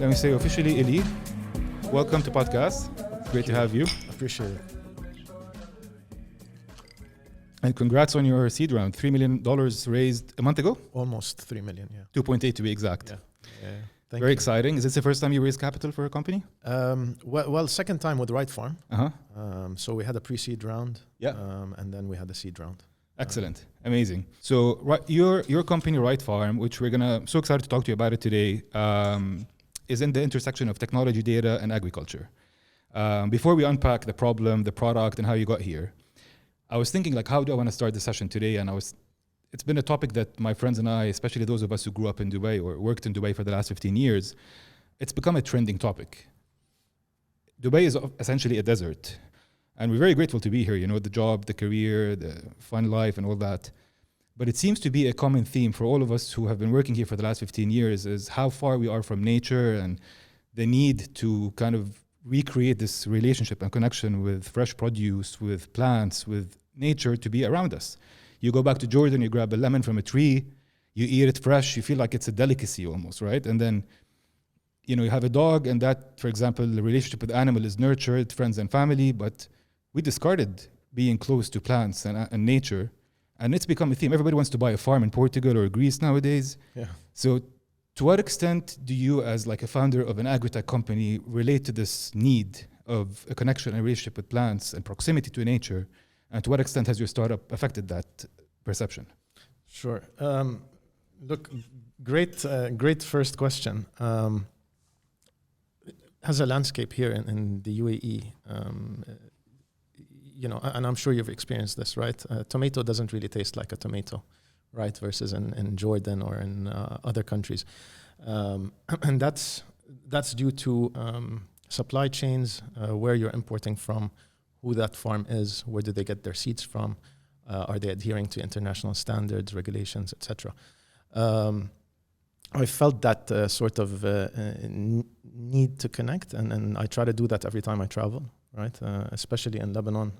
let me say officially, Elie, welcome to podcast. Great to have you. Appreciate it. And congrats on your seed round. $3 million raised a month ago? Almost 3 million, yeah. 2.8 to be exact. Yeah. Thank Very you. exciting. Is this the first time you raised capital for a company? Well, second time with Right Farm. Uh-huh. So we had a pre-seed round, Yeah. and then we had the seed round. Excellent. Amazing. So your company, Right Farm, which so excited to talk to you about it today, is in the intersection of technology, data, and agriculture. Before we unpack the problem, the product, and how you got here, I was thinking, how do I want to start the session today? And it's been a topic that my friends and I, especially those of us who grew up in Dubai or worked in Dubai for the last 15 years, it's become a trending topic. Dubai is essentially a desert. And we're very grateful to be here, the job, the career, the fun life, and all that. But it seems to be a common theme for all of us who have been working here for the last 15 years is how far we are from nature and the need to kind of recreate this relationship and connection with fresh produce, with plants, with nature to be around us. You go back to Jordan, you grab a lemon from a tree, you eat it fresh, you feel like it's a delicacy almost, right? And then, you have a dog and that, for example, the relationship with the animal is nurtured, friends and family, but we discarded being close to plants and nature, and it's become a theme. Everybody wants to buy a farm in Portugal or Greece nowadays. Yeah. So to what extent do you, as a founder of an agri-tech company, relate to this need of a connection and relationship with plants and proximity to nature? And to what extent has your startup affected that perception? Sure. Look, great first question. As a landscape here in the UAE, and I'm sure you've experienced this, right? Tomato doesn't really taste like a tomato, right? Versus in Jordan or in other countries. And that's due to supply chains, where you're importing from, who that farm is, where do they get their seeds from, are they adhering to international standards, regulations, etc. I felt that sort of need to connect, and I try to do that every time I travel, right? Especially in Lebanon,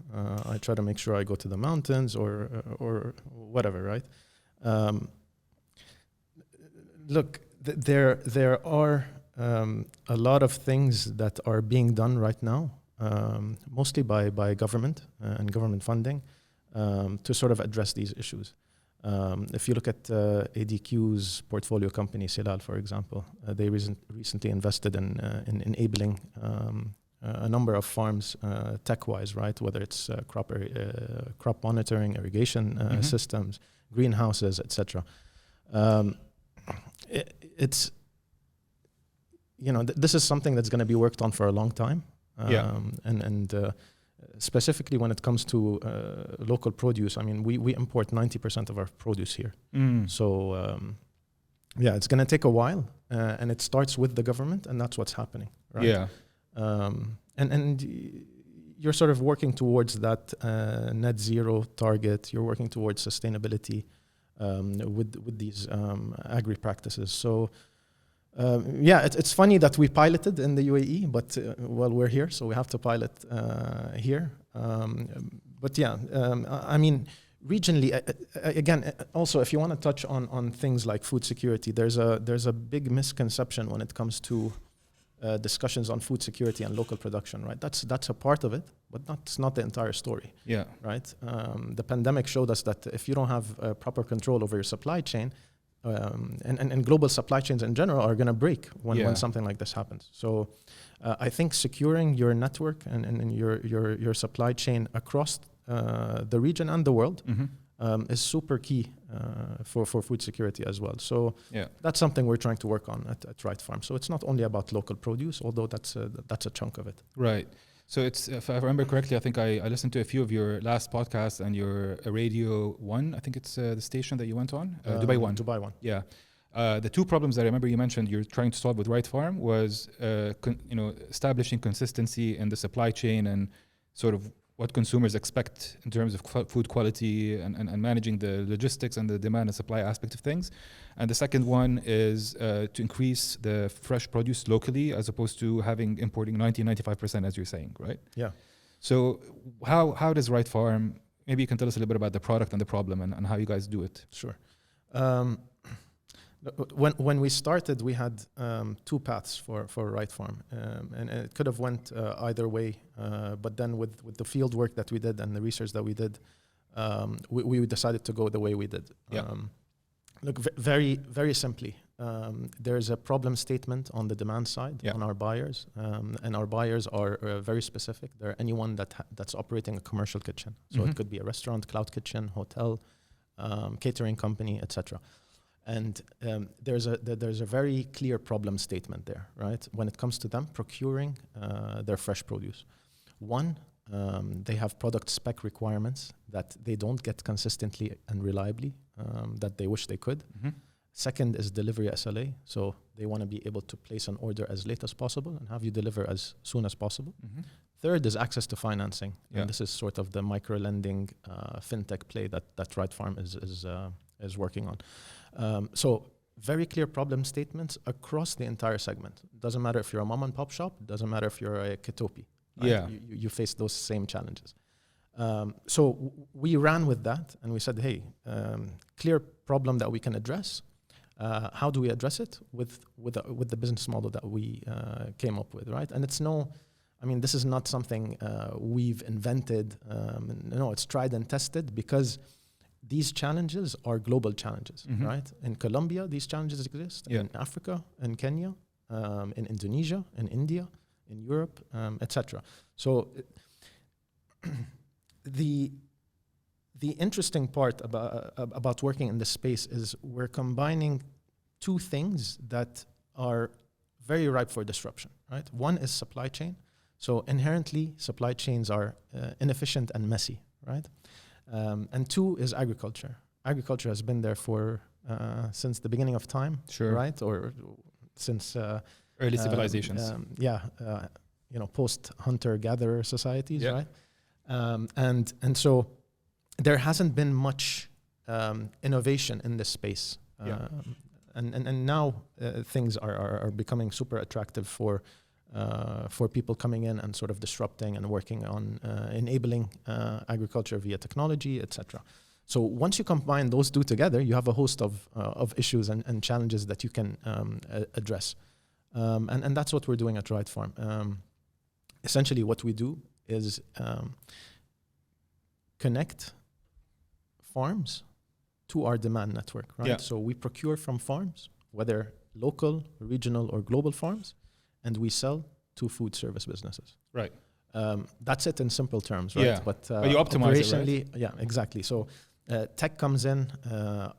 I try to make sure I go to the mountains or whatever, right? Look, there are a lot of things that are being done right now, mostly by government and government funding, to sort of address these issues. If you look at ADQ's portfolio company, Silal, for example, they recently invested in enabling a number of farms tech-wise, right? Whether it's crop monitoring, irrigation systems, greenhouses, etc. It's this is something that's going to be worked on for a long time. And specifically when it comes to local produce, I mean, we import 90% of our produce here. So it's going to take a while, and it starts with the government, and that's what's happening, right? Yeah. And you're sort of working towards that net zero target. You're working towards sustainability with these agri practices. So it's funny that we piloted in the UAE, but we're here, so we have to pilot here. I mean, regionally, again, also if you want to touch on things like food security, there's a big misconception when it comes to discussions on food security and local production, right? That's a part of it, but that's not the entire story. Yeah. Right. The pandemic showed us that if you don't have proper control over your supply chain, and global supply chains in general are going to break when something like this happens. So I think securing your network and your supply chain across the region and the world is super key for food security as well. So that's something we're trying to work on at Right Farm. So it's not only about local produce, although that's a chunk of it. Right. So it's, if I remember correctly, I think I listened to a few of your last podcasts and your Radio 1, I think it's the station that you went on, Dubai 1. Dubai 1. Yeah. The two problems that I remember you mentioned you're trying to solve with Right Farm was, establishing consistency in the supply chain and sort of what consumers expect in terms of food quality and managing the logistics and the demand and supply aspect of things. And the second one is to increase the fresh produce locally as opposed to importing 90-95%, as you're saying, right? Yeah. So how does Right Farm, maybe you can tell us a little bit about the product and the problem and how you guys do it. Sure. When we started, we had two paths for Right Farm, and it could have went either way. But then with the field work that we did and the research that we did, we decided to go the way we did. Yeah. Look, very, very simply, there's a problem statement on the demand side on our buyers, and our buyers are very specific. They're anyone that's operating a commercial kitchen. So it could be a restaurant, cloud kitchen, hotel, catering company, etc. And there's a very clear problem statement there, right? When it comes to them procuring their fresh produce. One, they have product spec requirements that they don't get consistently and reliably that they wish they could. Second is delivery SLA. So they want to be able to place an order as late as possible and have you deliver as soon as possible. Third is access to financing. And this is sort of the micro-lending fintech play that Right Farm is working on. So very clear problem statements across the entire segment. Doesn't matter if you're a mom and pop shop. Doesn't matter if you're a Kitopi. Right? Yeah. You face those same challenges. So we ran with that and we said, hey, clear problem that we can address. How do we address it with the business model that we came up with, right? And this is not something we've invented. No, it's tried and tested because these challenges are global challenges, right? In Colombia, these challenges exist. In Africa, in Kenya, in Indonesia, in India, in Europe, etc. So the interesting part about working in this space is we're combining two things that are very ripe for disruption, right? One is supply chain. So inherently, supply chains are inefficient and messy, right? And two is agriculture. Agriculture has been there for since the beginning of time, right? Or since early civilizations. Post hunter-gatherer societies, right? And so there hasn't been much innovation in this space. And now things are becoming super attractive for people coming in and sort of disrupting and working on enabling agriculture via technology, etc. So once you combine those two together, you have a host of issues and challenges that you can address. And that's what we're doing at Right Farm. Essentially, what we do is connect farms to our demand network, right? Yeah. So we procure from farms, whether local, regional, or global farms, and we sell to food service businesses. Right. That's it in simple terms, right? Yeah. But you optimize it, right? Yeah, exactly. So tech comes in,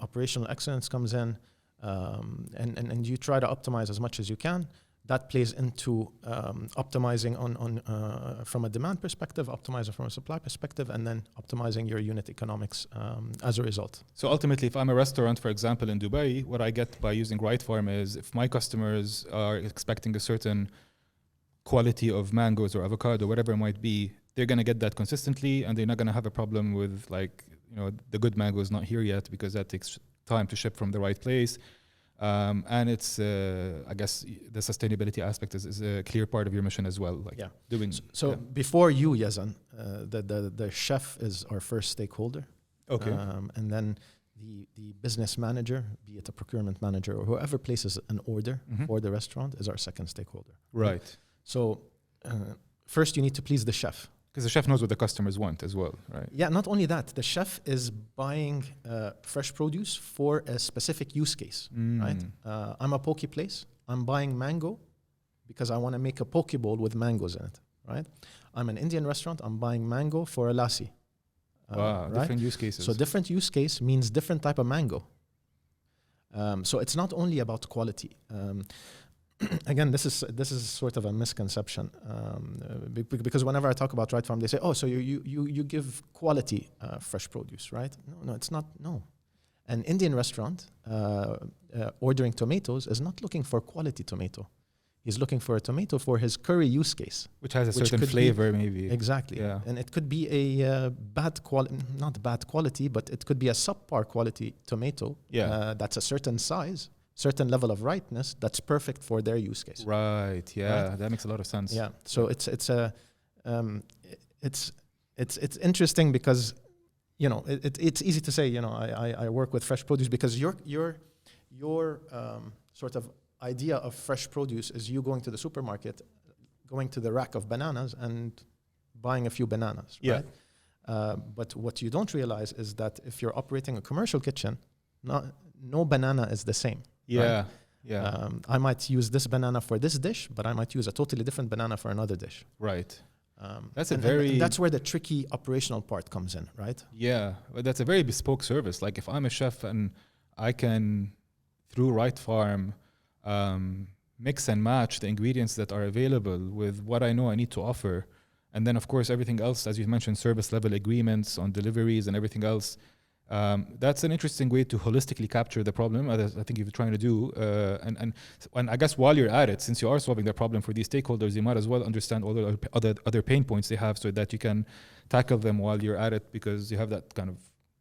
operational excellence comes in, and you try to optimize as much as you can. That plays into optimizing on from a demand perspective, optimizing from a supply perspective, and then optimizing your unit economics as a result. So ultimately, if I'm a restaurant, for example, in Dubai, what I get by using Right Farm is if my customers are expecting a certain quality of mangoes or avocado, whatever it might be, they're going to get that consistently, and they're not going to have a problem with the good mango is not here yet because that takes time to ship from the right place. And it's, I guess, the sustainability aspect is a clear part of your mission as well. Before you, Yazan, the chef is our first stakeholder. Okay. And then the business manager, be it a procurement manager or whoever places an order for the restaurant, is our second stakeholder. Right. So first you need to please the chef. Because the chef knows what the customers want as well, right? Yeah, not only that, the chef is buying fresh produce for a specific use case, right? I'm a poke place. I'm buying mango because I want to make a poke bowl with mangoes in it, right? I'm an Indian restaurant. I'm buying mango for a lassi. Wow, right? Different use cases. So different use case means different type of mango. So it's not only about quality. Again, this is sort of a misconception because whenever I talk about Right Farm, they say, "Oh, so you give quality fresh produce, right?" No, it's not. No, an Indian restaurant ordering tomatoes is not looking for quality tomato. He's looking for a tomato for his curry use case, which has a certain flavor, maybe. Exactly, yeah. And it could be a not bad quality, but it could be a subpar quality tomato. Yeah, that's a certain size. Certain level of ripeness that's perfect for their use case. Right. Yeah, right? That makes a lot of sense. Yeah. So it's interesting because it's easy to say I work with fresh produce because your sort of idea of fresh produce is you going to the supermarket, going to the rack of bananas and buying a few bananas, Yeah. right? But what you don't realize is that if you're operating a commercial kitchen, no banana is the same. Yeah. Right? Yeah. I might use this banana for this dish, but I might use a totally different banana for another dish. Right. That's and that's where the tricky operational part comes in, right? Yeah. Well, that's a very bespoke service. Like if I'm a chef and I can, through Right Farm, mix and match the ingredients that are available with what I know I need to offer. And then, of course, everything else, as you mentioned, service level agreements on deliveries and everything else. That's an interesting way to holistically capture the problem. I think you're trying to do. And I guess while you're at it, since you are solving the problem for these stakeholders, you might as well understand all the other pain points they have so that you can tackle them while you're at it, because you have that kind of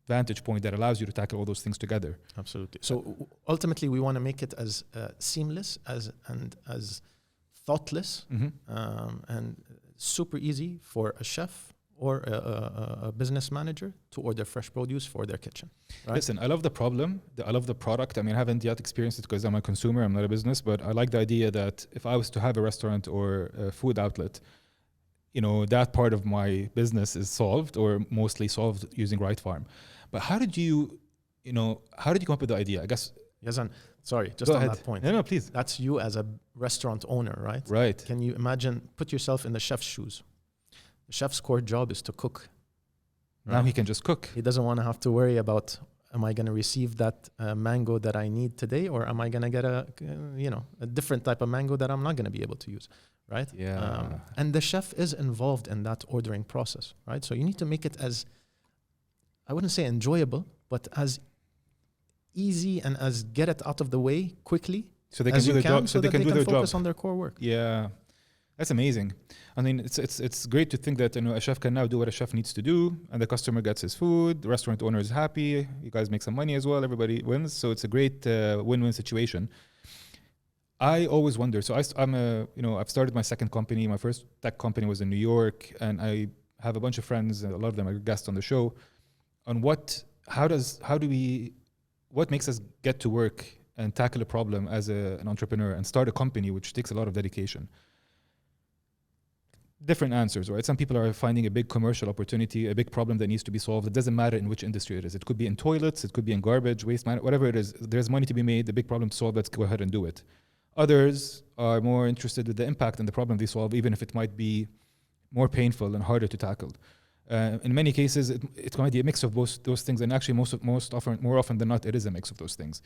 vantage point that allows you to tackle all those things together. Absolutely. So ultimately, we want to make it as seamless and as thoughtless and super easy for a chef or a business manager to order fresh produce for their kitchen. Right? Listen, I love the problem. I love the product. I mean, I haven't yet experienced it because I'm a consumer. I'm not a business, but I like the idea that if I was to have a restaurant or a food outlet, that part of my business is solved or mostly solved using Right Farm. But how did you come up with the idea? I guess. Yazan, sorry, just on that point. No, please. That's you as a restaurant owner, right? Right. Can you imagine, put yourself in the chef's shoes. The chef's core job is to cook. Now he can just cook. He doesn't want to have to worry about, am I going to receive that mango that I need today, or am I going to get a different type of mango that I'm not going to be able to use, right? Yeah. And the chef is involved in that ordering process, right? So you need to make it as, I wouldn't say enjoyable, but as easy and as get it out of the way quickly so they can do their job. So they can do their focus on their core work. Yeah. That's amazing. I mean, it's great to think that a chef can now do what a chef needs to do, and the customer gets his food. The restaurant owner is happy. You guys make some money as well. Everybody wins. So it's a great win-win situation. I always wonder. So I've started my second company. My first tech company was in New York, and I have a bunch of friends. A lot of them are guests on the show. On what makes us get to work and tackle a problem as an entrepreneur and start a company, which takes a lot of dedication. Different answers, right? Some people are finding a big commercial opportunity, a big problem that needs to be solved. It doesn't matter in which industry it is. It could be in toilets, it could be in garbage, waste management, whatever it is. There's money to be made, the big problem to solve, let's go ahead and do it. Others are more interested in the impact and the problem they solve, even if it might be more painful and harder to tackle. In many cases, it might be a mix of both those things, and actually more often than not, it is a mix of those things.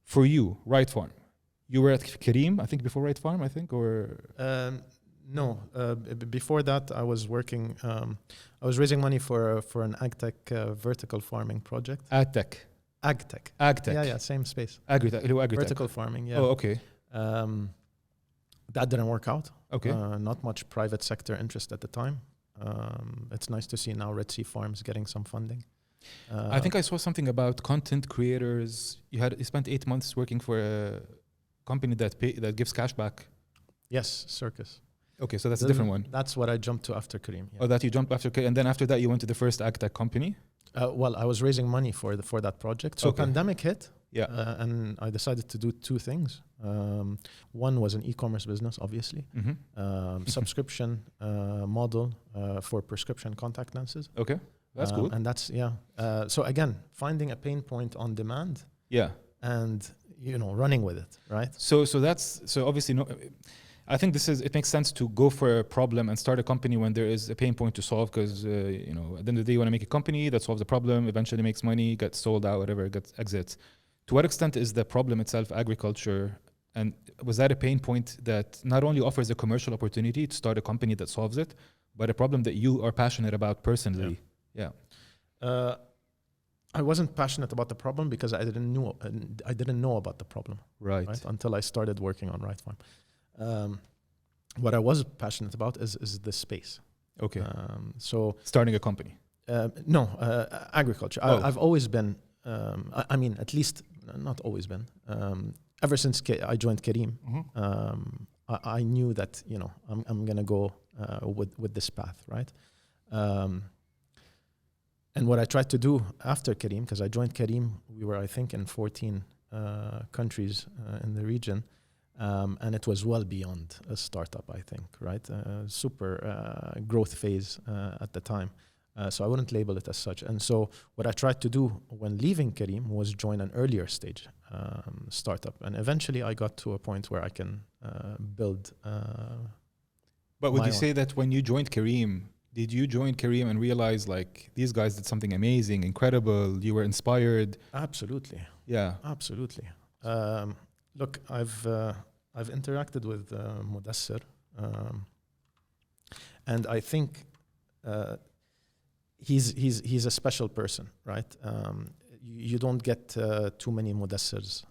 For you, Right Farm, you were at Kareem, I think, before Right Farm, or? No, before that I was working. I was raising money for an AgTech vertical farming project. AgTech. Yeah, same space. Agritech. Vertical farming. Yeah. Oh, okay. That didn't work out. Okay. Not much private sector interest at the time. It's nice to see now Red Sea Farms getting some funding. I think I saw something about content creators. You spent 8 months working for a company that gives cash back. Yes, Circus. Okay, so that's a different one. That's what I jumped to after Kareem. Yeah. Oh, that you jumped after Kareem, and then after that you went to the first AgTech company? Well, I was raising money for that project. So pandemic hit, and I decided to do two things. One was an e-commerce business, obviously. Subscription model for prescription contact lenses. Okay, that's cool. And that's, so again, finding a pain point on demand. Yeah. And, running with it, right? So obviously, I think it makes sense to go for a problem and start a company when there is a pain point to solve, because at the end of the day you want to make a company that solves the problem, eventually makes money, gets sold out, whatever, gets exits. To what extent is the problem itself agriculture, and was that a pain point that not only offers a commercial opportunity to start a company that solves it, but a problem that you are passionate about personally? Yeah. I wasn't passionate about the problem because I didn't know about the problem. Right. Until I started working on Right Farm. What I was passionate about is the space. Okay. So starting a company. No, agriculture. Oh. I've always been. I mean, at least not always been. Ever since I joined Kareem, I knew that I'm gonna go with this path, right? And what I tried to do after Kareem, because I joined Kareem, we were, I think, in 14 countries in the region. And it was well beyond a startup, I think, right? Super growth phase at the time. So I wouldn't label it as such. And so what I tried to do when leaving Kareem was join an earlier stage startup. And eventually I got to a point where I can build. But would you say that when you joined Kareem, did you join Kareem and realize like these guys did something amazing, incredible? You were inspired? Absolutely. Yeah. Absolutely. Look, I've interacted with Mudassir, and I think he's a special person, right? You don't get too many Mudassirs,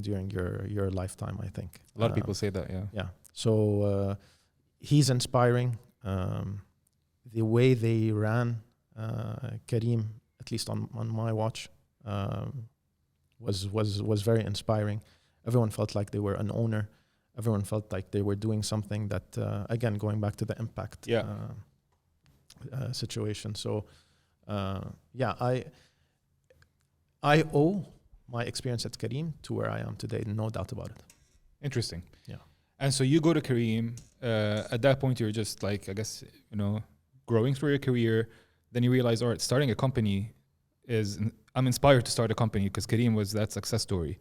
during your lifetime, I think. A lot of people say that, yeah. Yeah. So he's inspiring. The way they ran Kareem, at least on my watch, was very inspiring. Everyone felt like they were an owner. Everyone felt like they were doing something that, again, going back to the impact situation. So, I owe my experience at Kareem to where I am today, no doubt about it. Interesting. Yeah. And so you go to Kareem. At that point, you're just like, I guess, growing through your career. Then you realize, all right, starting a company I'm inspired to start a company because Kareem was that success story.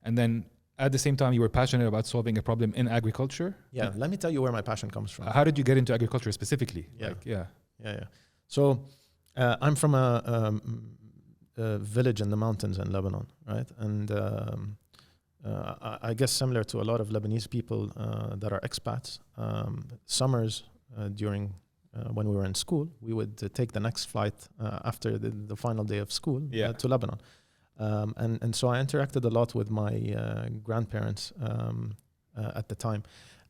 And then at the same time, you were passionate about solving a problem in agriculture. Yeah, let me tell you where my passion comes from. How did you get into agriculture specifically? Yeah. So I'm from a village in the mountains in Lebanon, right? And I guess similar to a lot of Lebanese people that are expats, summers during when we were in school, we would take the next flight after the final day of school to Lebanon. And so I interacted a lot with my grandparents at the time.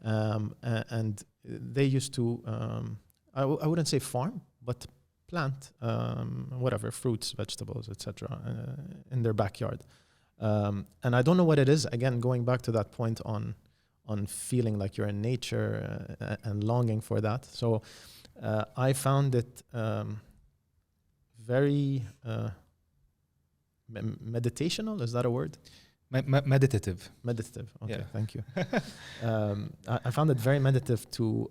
And they used to, I wouldn't say farm, but plant whatever, fruits, vegetables, etc. In their backyard. And I don't know what it is, again, going back to that point on feeling like you're in nature and longing for that. So I found it very meditational. Is that a word? Meditative. Meditative. Okay, thank you. I found it very meditative to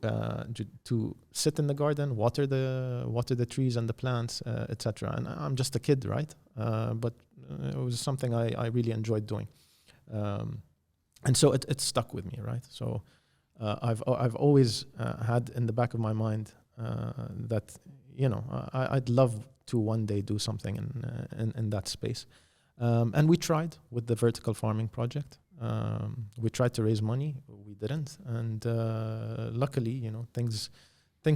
sit in the garden, water the trees and the plants, etc. And I'm just a kid, right? But it was something I really enjoyed doing, and so it stuck with me, right? So I've always had in the back of my mind that I'd love to one day do something in that space. And we tried with the vertical farming project. We tried to raise money. We didn't. And luckily, things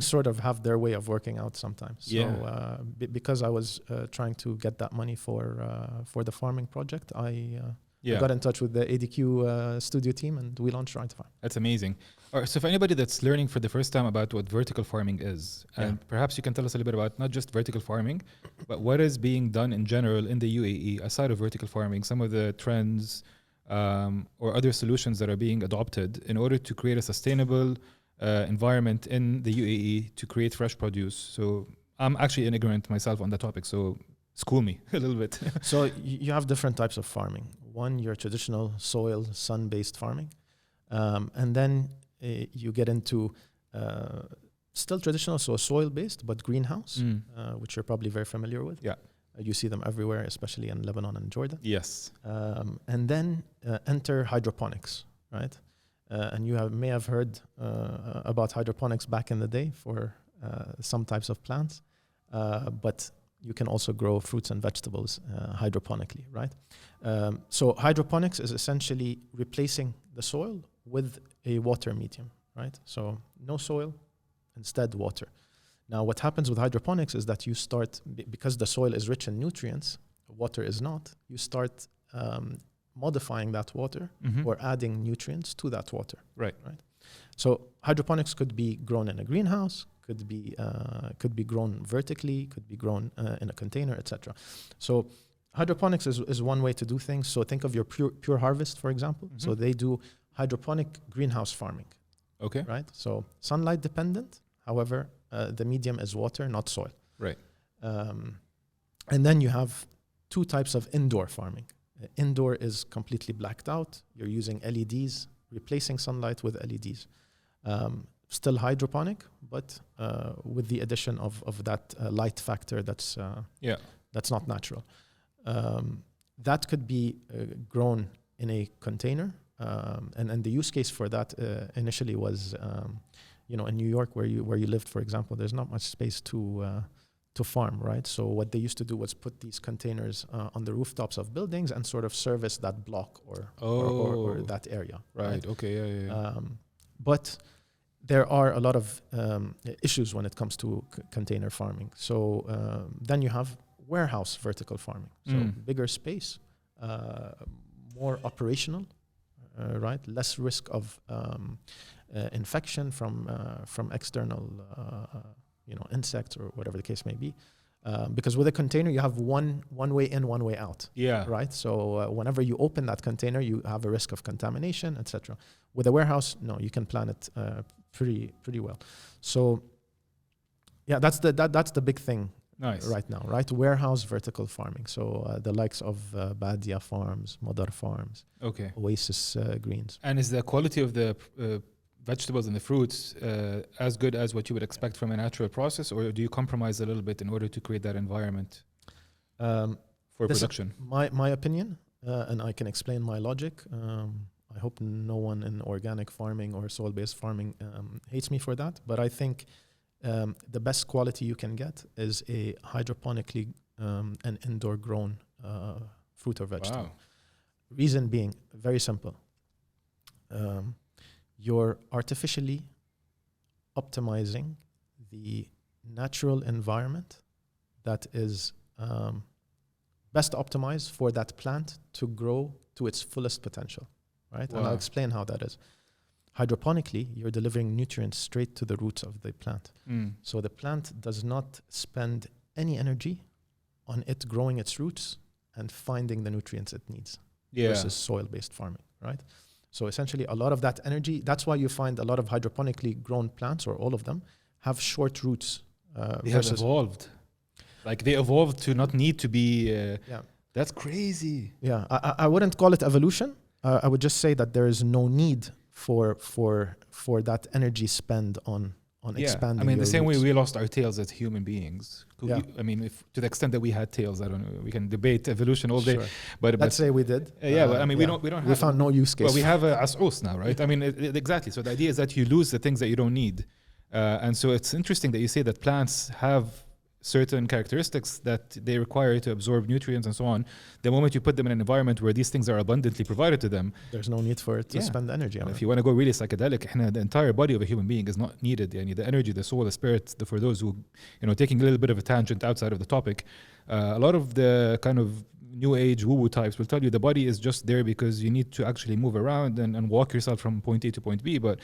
sort of have their way of working out sometimes. So because I was trying to get that money for the farming project, I got in touch with the ADQ studio team and we launched Right to Farm. That's amazing. All right, so for anybody that's learning for the first time about what vertical farming is, and perhaps you can tell us a little bit about not just vertical farming, but what is being done in general in the UAE aside of vertical farming, some of the trends or other solutions that are being adopted in order to create a sustainable environment in the UAE to create fresh produce. So I'm actually ignorant myself on that topic, so school me a little bit. So you have different types of farming. One, your traditional soil, sun-based farming. And then you get into still traditional, so soil-based, but greenhouse, which you're probably very familiar with. Yeah. You see them everywhere, especially in Lebanon and Jordan. Yes. And then enter hydroponics, right? And you may have heard about hydroponics back in the day for some types of plants. But you can also grow fruits and vegetables hydroponically, right? So hydroponics is essentially replacing the soil with a water medium, right? So no soil, instead water. Now what happens with hydroponics is that you start, because the soil is rich in nutrients, water is not, you start modifying that water or adding nutrients to that water. Right. So hydroponics could be grown in a greenhouse, could be grown vertically, could be grown in a container, etc. So hydroponics is one way to do things. So think of your Pure Harvest, for example. So they do hydroponic greenhouse farming. Okay. Right. So sunlight dependent. However, the medium is water, not soil. Right. And then you have two types of indoor farming Indoor is completely blacked out. You're using LEDs, replacing sunlight with LEDs. Still hydroponic, but with the addition of that light factor that's not natural. That could be grown in a container. And the use case for that initially was, in New York where you lived, for example, there's not much space to farm, right? So what they used to do was put these containers on the rooftops of buildings and sort of service that block or that area. Right. Okay. Yeah. But there are a lot of issues when it comes to container farming. So then you have warehouse vertical farming. So bigger space, more operational, right? Less risk of infection from external insects or whatever the case may be. Because with a container, you have one way in, one way out. Yeah. Right. So whenever you open that container, you have a risk of contamination, etc. With a warehouse, no, you can plan it pretty well. So yeah, that's the big thing. Nice. Right now, right? Warehouse vertical farming. So the likes of Badia Farms, Modar Farms, Oasis Greens. And is the quality of the vegetables and the fruits as good as what you would expect from a natural process, or do you compromise a little bit in order to create that environment for production? My opinion, and I can explain my logic. I hope no one in organic farming or soil-based farming hates me for that, but I think the best quality you can get is a hydroponically and indoor grown fruit or vegetable. Wow. Reason being, very simple. You're artificially optimizing the natural environment that is best optimized for that plant to grow to its fullest potential, right? Wow. And I'll explain how that is. Hydroponically, you're delivering nutrients straight to the roots of the plant. So the plant does not spend any energy on it growing its roots and finding the nutrients it needs versus soil-based farming, right? So essentially, a lot of that energy, that's why you find a lot of hydroponically grown plants, or all of them, have short roots. They have evolved. Like they evolved to not need to be... That's crazy. Yeah, I wouldn't call it evolution. I would just say that there is no need for that energy spend on expanding. I mean, the same roots. way we lost our tails as human beings. I mean, if to the extent that we had tails, I don't know. We can debate evolution all day, but let's say we did. But I mean, we don't. We found no use case. Well, we have as'us now, right? I mean, exactly. So the idea is that you lose the things that you don't need, and so it's interesting that you say that plants have certain characteristics that they require to absorb nutrients and so on. The moment you put them in an environment where these things are abundantly provided to them, there's no need for it to spend energy on it. If you want to go really psychedelic, the entire body of a human being is not needed. The energy, the soul, the spirit, for those who, taking a little bit of a tangent outside of the topic, a lot of the kind of new age woo-woo types will tell you the body is just there because you need to actually move around and walk yourself from point A to point B, but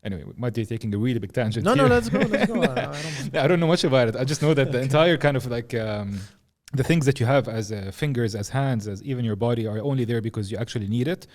anyway, we might be taking a really big tangent. No, let's go. I don't know much about it. I just know that the entire kind of like the things that you have as fingers, as hands, as even your body are only there because you actually need it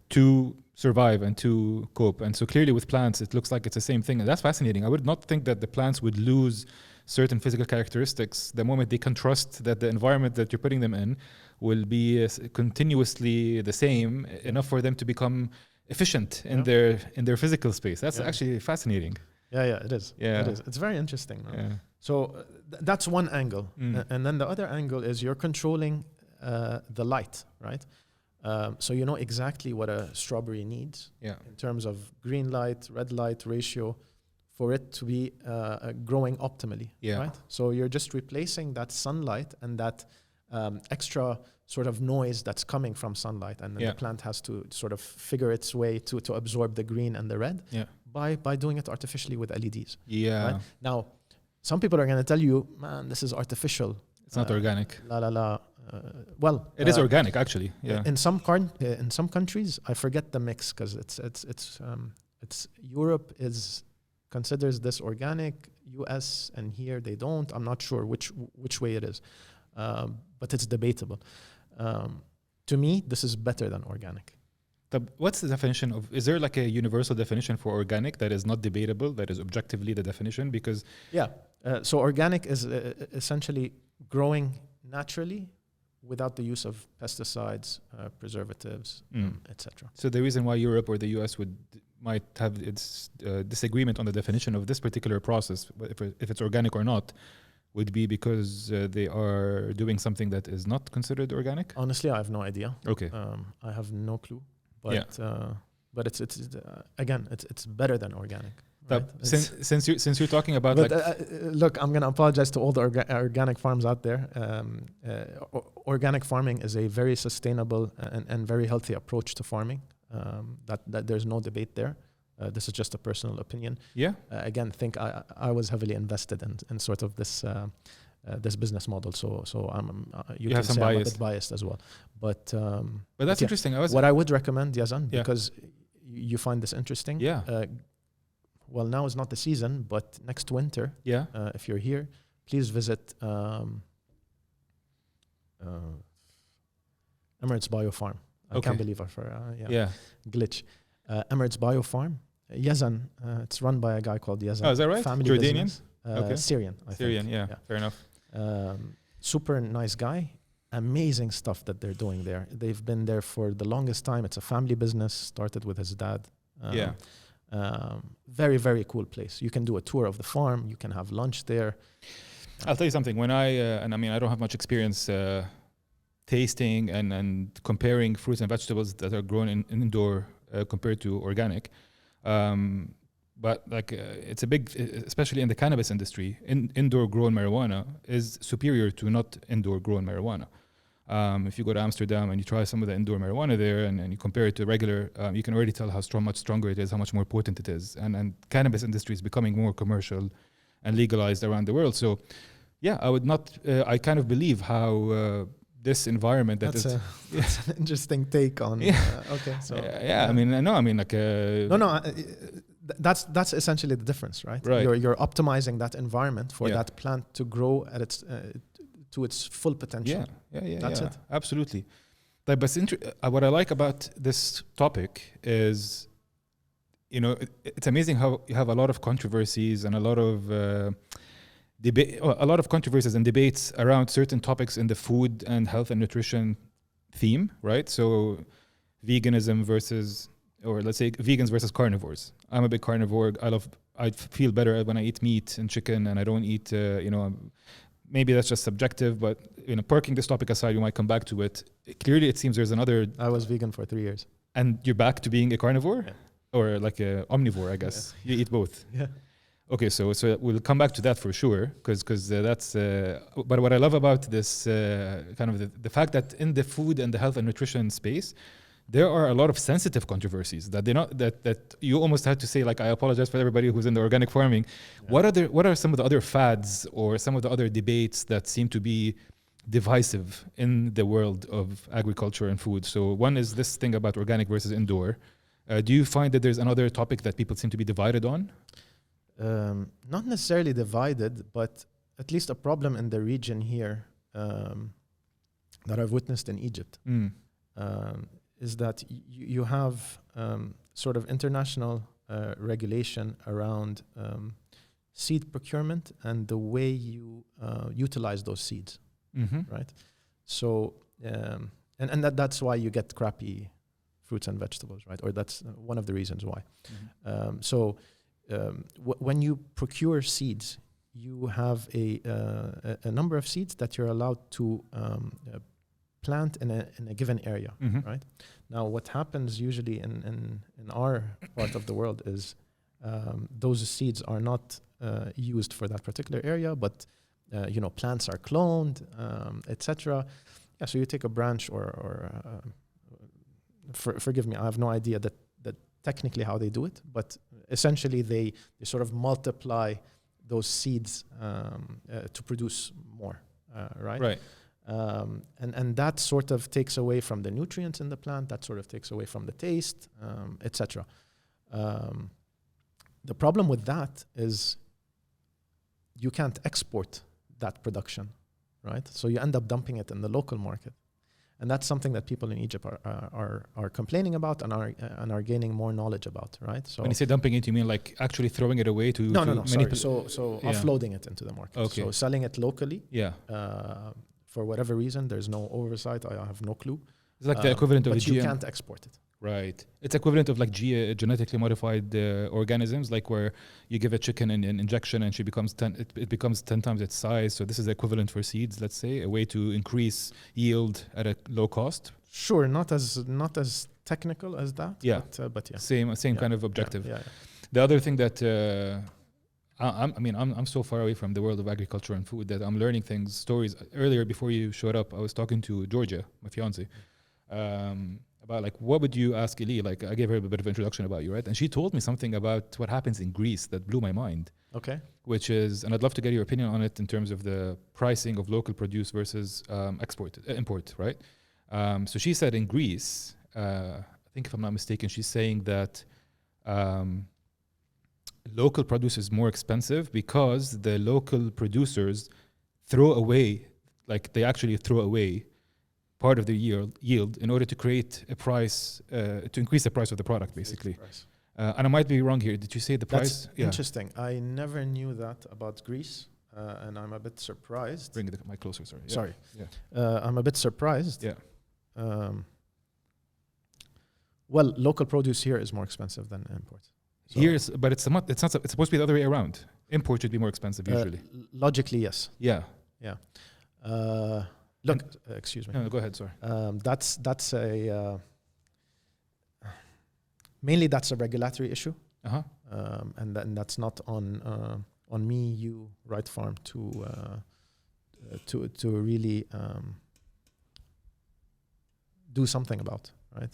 to survive and to cope. And so clearly with plants, it looks like it's the same thing. And that's fascinating. I would not think that the plants would lose certain physical characteristics the moment they can trust that the environment that you're putting them in will be continuously the same, enough for them to become efficient in their physical space. That's actually fascinating. Yeah, it is. Yeah, it is. It's very interesting. Right? Yeah. So that's one angle, and then the other angle is you're controlling the light, right? So you know exactly what a strawberry needs in terms of green light, red light ratio for it to be growing optimally, right? So you're just replacing that sunlight and that extra sort of noise that's coming from sunlight, and then the plant has to sort of figure its way to absorb the green and the red by doing it artificially with LEDs. Yeah. Right? Now, some people are going to tell you, man, this is artificial. It's not organic. Well, it is organic actually. Yeah. In some countries, I forget the mix because it's Europe considers this organic, US and here they don't. I'm not sure which way it is, but it's debatable. To me, this is better than organic. What's the definition of? Is there like a universal definition for organic that is not debatable? That is objectively the definition? Because so organic is essentially growing naturally without the use of pesticides, preservatives, etc. So the reason why Europe or the US might have its disagreement on the definition of this particular process, if it's organic or not, would be because they are doing something that is not considered organic? Honestly, I have no idea. Okay. I have no clue. But it's again, it's better than organic. Right? Since you're talking about, look, I'm gonna apologize to all the organic farms out there. Organic farming is a very sustainable and very healthy approach to farming. That there's no debate there. This is just a personal opinion. Yeah. Again, I was heavily invested in sort of this business model. So you can have some say bias. I'm a bit biased as well. But that's interesting. What I would recommend, Yazan, because you find this interesting. Yeah. Well, now is not the season, but next winter, if you're here, please visit Emirates Biofarm. I can't believe I glitch. Emirates Biofarm. Yazan, it's run by a guy called Yazan. Oh, is that right? Family Jordanian? Syrian, I think. Syrian, fair enough. Super nice guy. Amazing stuff that they're doing there. They've been there for the longest time. It's a family business, started with his dad. Very, very cool place. You can do a tour of the farm. You can have lunch there. I'll tell you something. When I don't have much experience tasting and comparing fruits and vegetables that are grown in indoor compared to organic. But it's a big, especially in the cannabis industry, indoor grown marijuana is superior to not indoor grown marijuana. If you go to Amsterdam and you try some of the indoor marijuana there and you compare it to regular, you can already tell how much stronger it is, how much more potent it is. And cannabis industry is becoming more commercial and legalized around the world. So I would not, I kind of believe how this environment that's an interesting take on, okay. So that's essentially the difference, right? You're optimizing that environment for that plant to grow at its to its full potential. That's it. Absolutely. But what I like about this topic is, it's amazing how you have a lot of controversies and a lot of controversies and debates around certain topics in the food and health and nutrition theme, right? So veganism versus, or let's say vegans versus carnivores. I'm a big carnivore. I feel better when I eat meat and chicken and I don't eat, maybe that's just subjective, but parking this topic aside, you might come back to it. Clearly, it seems there's another. I was vegan for 3 years. And you're back to being a carnivore, or like a omnivore, I guess. You eat both. Yeah. Okay, so we'll come back to that for sure, because that's. But what I love about this kind of the fact that in the food and the health and nutrition space, there are a lot of sensitive controversies that that you almost had to say, like, I apologize for everybody who's in the organic farming. Yeah. What are some of the other fads or some of the other debates that seem to be divisive in the world of agriculture and food? So one is this thing about organic versus indoor. Do you find that there's another topic that people seem to be divided on? Not necessarily divided, but at least a problem in the region here that I've witnessed in Egypt. Is that you have sort of international regulation around seed procurement and the way you utilize those seeds, right? So, and that's why you get crappy fruits and vegetables, right? Or that's one of the reasons why. When you procure seeds, you have a number of seeds that you're allowed to plant in a given area, right? Now, what happens usually in our part of the world is those seeds are not used for that particular area, but plants are cloned, etc. Yeah, so you take a branch or forgive me, I have no idea that technically how they do it, but essentially they sort of multiply those seeds to produce more, right? Right. And that sort of takes away from the nutrients in the plant, that sort of takes away from the taste, etc. The problem with that is you can't export that production, right? So you end up dumping it in the local market. And that's something that people in Egypt are complaining about and are gaining more knowledge about, right? So when you say dumping it, you mean like actually throwing it away to no. Sorry. So offloading it into the market. Okay. So selling it locally. Yeah. for whatever reason, there's no oversight. I have no clue. It's like the equivalent of but the you GM. can't export it. Right. It's equivalent of like genetically modified organisms, like where you give a chicken an injection and it becomes 10 times its size. So this is the equivalent for seeds, let's say, a way to increase yield at a low cost. Sure, not as technical as that. Yeah. But yeah. Same kind of objective. Yeah. The other thing that I'm so far away from the world of agriculture and food that I'm learning stories. Earlier, before you showed up, I was talking to Georgia, my fiance, about like, what would you ask Elie? Like, I gave her a bit of introduction about you, right? And she told me something about what happens in Greece that blew my mind. Okay. Which is, and I'd love to get your opinion on it in terms of the pricing of local produce versus import, right? So she said in Greece, I think if I'm not mistaken, she's saying that local produce is more expensive because the local producers they actually throw away part of the yield in order to create a price, to increase the price of the product, basically. And I might be wrong here. Did you say the price? That's interesting. I never knew that about Greece, and I'm a bit surprised. Bring the mic closer, sorry. Sorry. Yeah. I'm a bit surprised. Yeah. Well, local produce here is more expensive than import. So But it's supposed to be the other way around. Import should be more expensive usually. Logically, yes. Yeah. Look, excuse me. No, go ahead. Sorry. That's a mainly that's a regulatory issue, and that's not on me, you, Right Farm to really do something about. Right,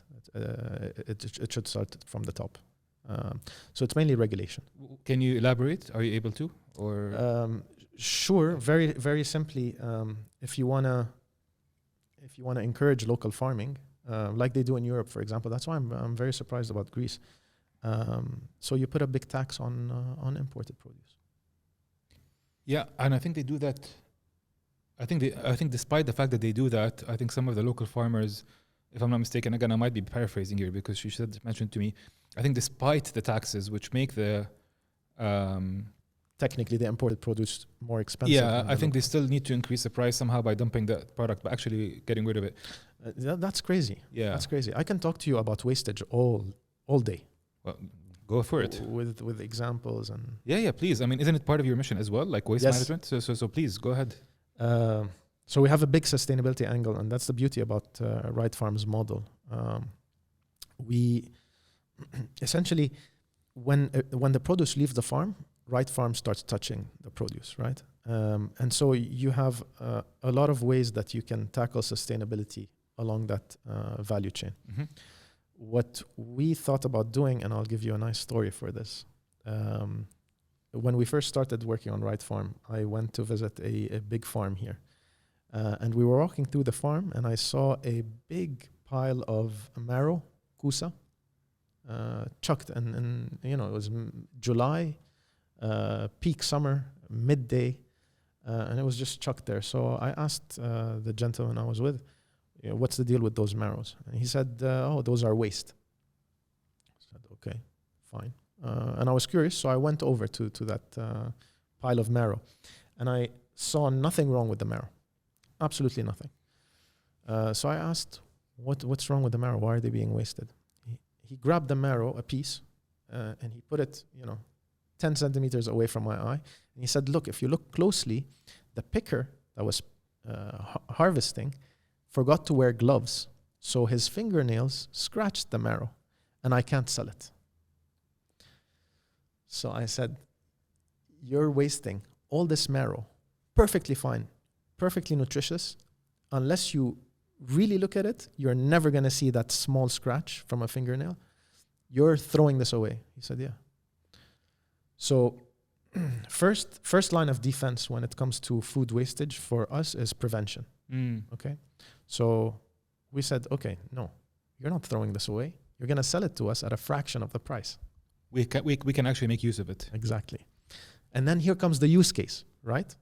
it should start from the top. So it's mainly regulation. Can you elaborate? Are you able to? Or sure. Very very simply, if you wanna encourage local farming, like they do in Europe, for example. That's why I'm very surprised about Greece. So you put a big tax on imported produce. Yeah, and I think they do that. I think despite the fact that they do that, I think some of the local farmers, if I'm not mistaken, again I might be paraphrasing here because she mentioned to me, I think despite the taxes which make the technically the imported produce more expensive. Yeah, I think they still need to increase the price somehow by dumping the product, but actually getting rid of it. That's crazy. Yeah, that's crazy. I can talk to you about wastage all day. Well, go for it with examples and. Yeah, please. I mean, isn't it part of your mission as well, like waste management? So please go ahead. So we have a big sustainability angle, and that's the beauty about Right Farm's model. We essentially, when the produce leaves the farm, Right Farm starts touching the produce, right? And so you have a lot of ways that you can tackle sustainability along that value chain. Mm-hmm. What we thought about doing, and I'll give you a nice story for this. When we first started working on Right Farm, I went to visit a big farm here. And we were walking through the farm, and I saw a big pile of marrow, kusa, chucked. And it was July, peak summer, midday, and it was just chucked there. So I asked the gentleman I was with, what's the deal with those marrows? And he said, those are waste. I said, okay, fine. And I was curious, so I went over to that pile of marrow, and I saw nothing wrong with the marrow. Absolutely nothing. So I asked, what's wrong with the marrow? Why are they being wasted? He grabbed the marrow, a piece, and he put it, 10 centimeters away from my eye. And he said, look, if you look closely, the picker that was harvesting forgot to wear gloves. So his fingernails scratched the marrow, and I can't sell it. So I said, you're wasting all this marrow, perfectly fine, perfectly nutritious. Unless you really look at it, you're never going to see that small scratch from a fingernail. You're throwing this away. He said, yeah. So first line of defense when it comes to food wastage for us is prevention. Okay. So we said, okay, no, you're not throwing this away. You're going to sell it to us at a fraction of the price. We can actually make use of it. Exactly. And then here comes the use case, right?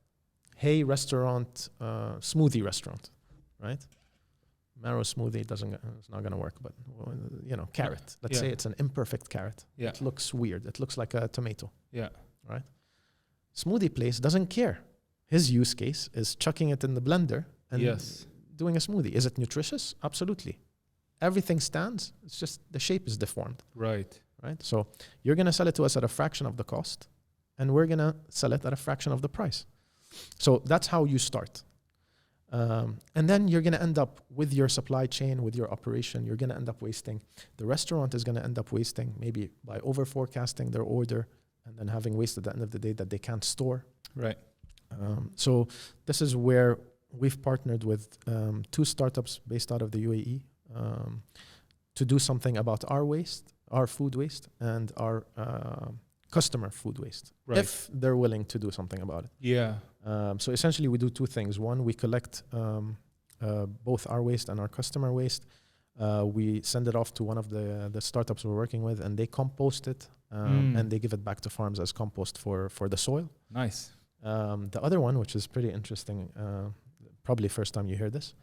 Hey, restaurant, smoothie restaurant, right? Marrow smoothie it's not going to work, but carrot. Let's say it's an imperfect carrot. Yeah. It looks weird. It looks like a tomato. Yeah. Right? Smoothie place doesn't care. His use case is chucking it in the blender and Yes. doing a smoothie. Is it nutritious? Absolutely. Everything stands. It's just the shape is deformed, Right. right? So you're going to sell it to us at a fraction of the cost, and we're going to sell it at a fraction of the price. So that's how you start. And then you're going to end up with your supply chain, with your operation, you're going to end up wasting. The restaurant is going to end up wasting maybe by over forecasting their order and then having waste at the end of the day that they can't store. Right. So this is where we've partnered with 2 startups based out of the UAE to do something about our waste, our food waste, and our customer food waste, Right. if they're willing to do something about it. Yeah. So essentially we do 2 things. One, we collect both our waste and our customer waste. We send it off to one of the startups we're working with, and they compost it and they give it back to farms as compost for the soil. Nice. The other one, which is pretty interesting, probably first time you hear this,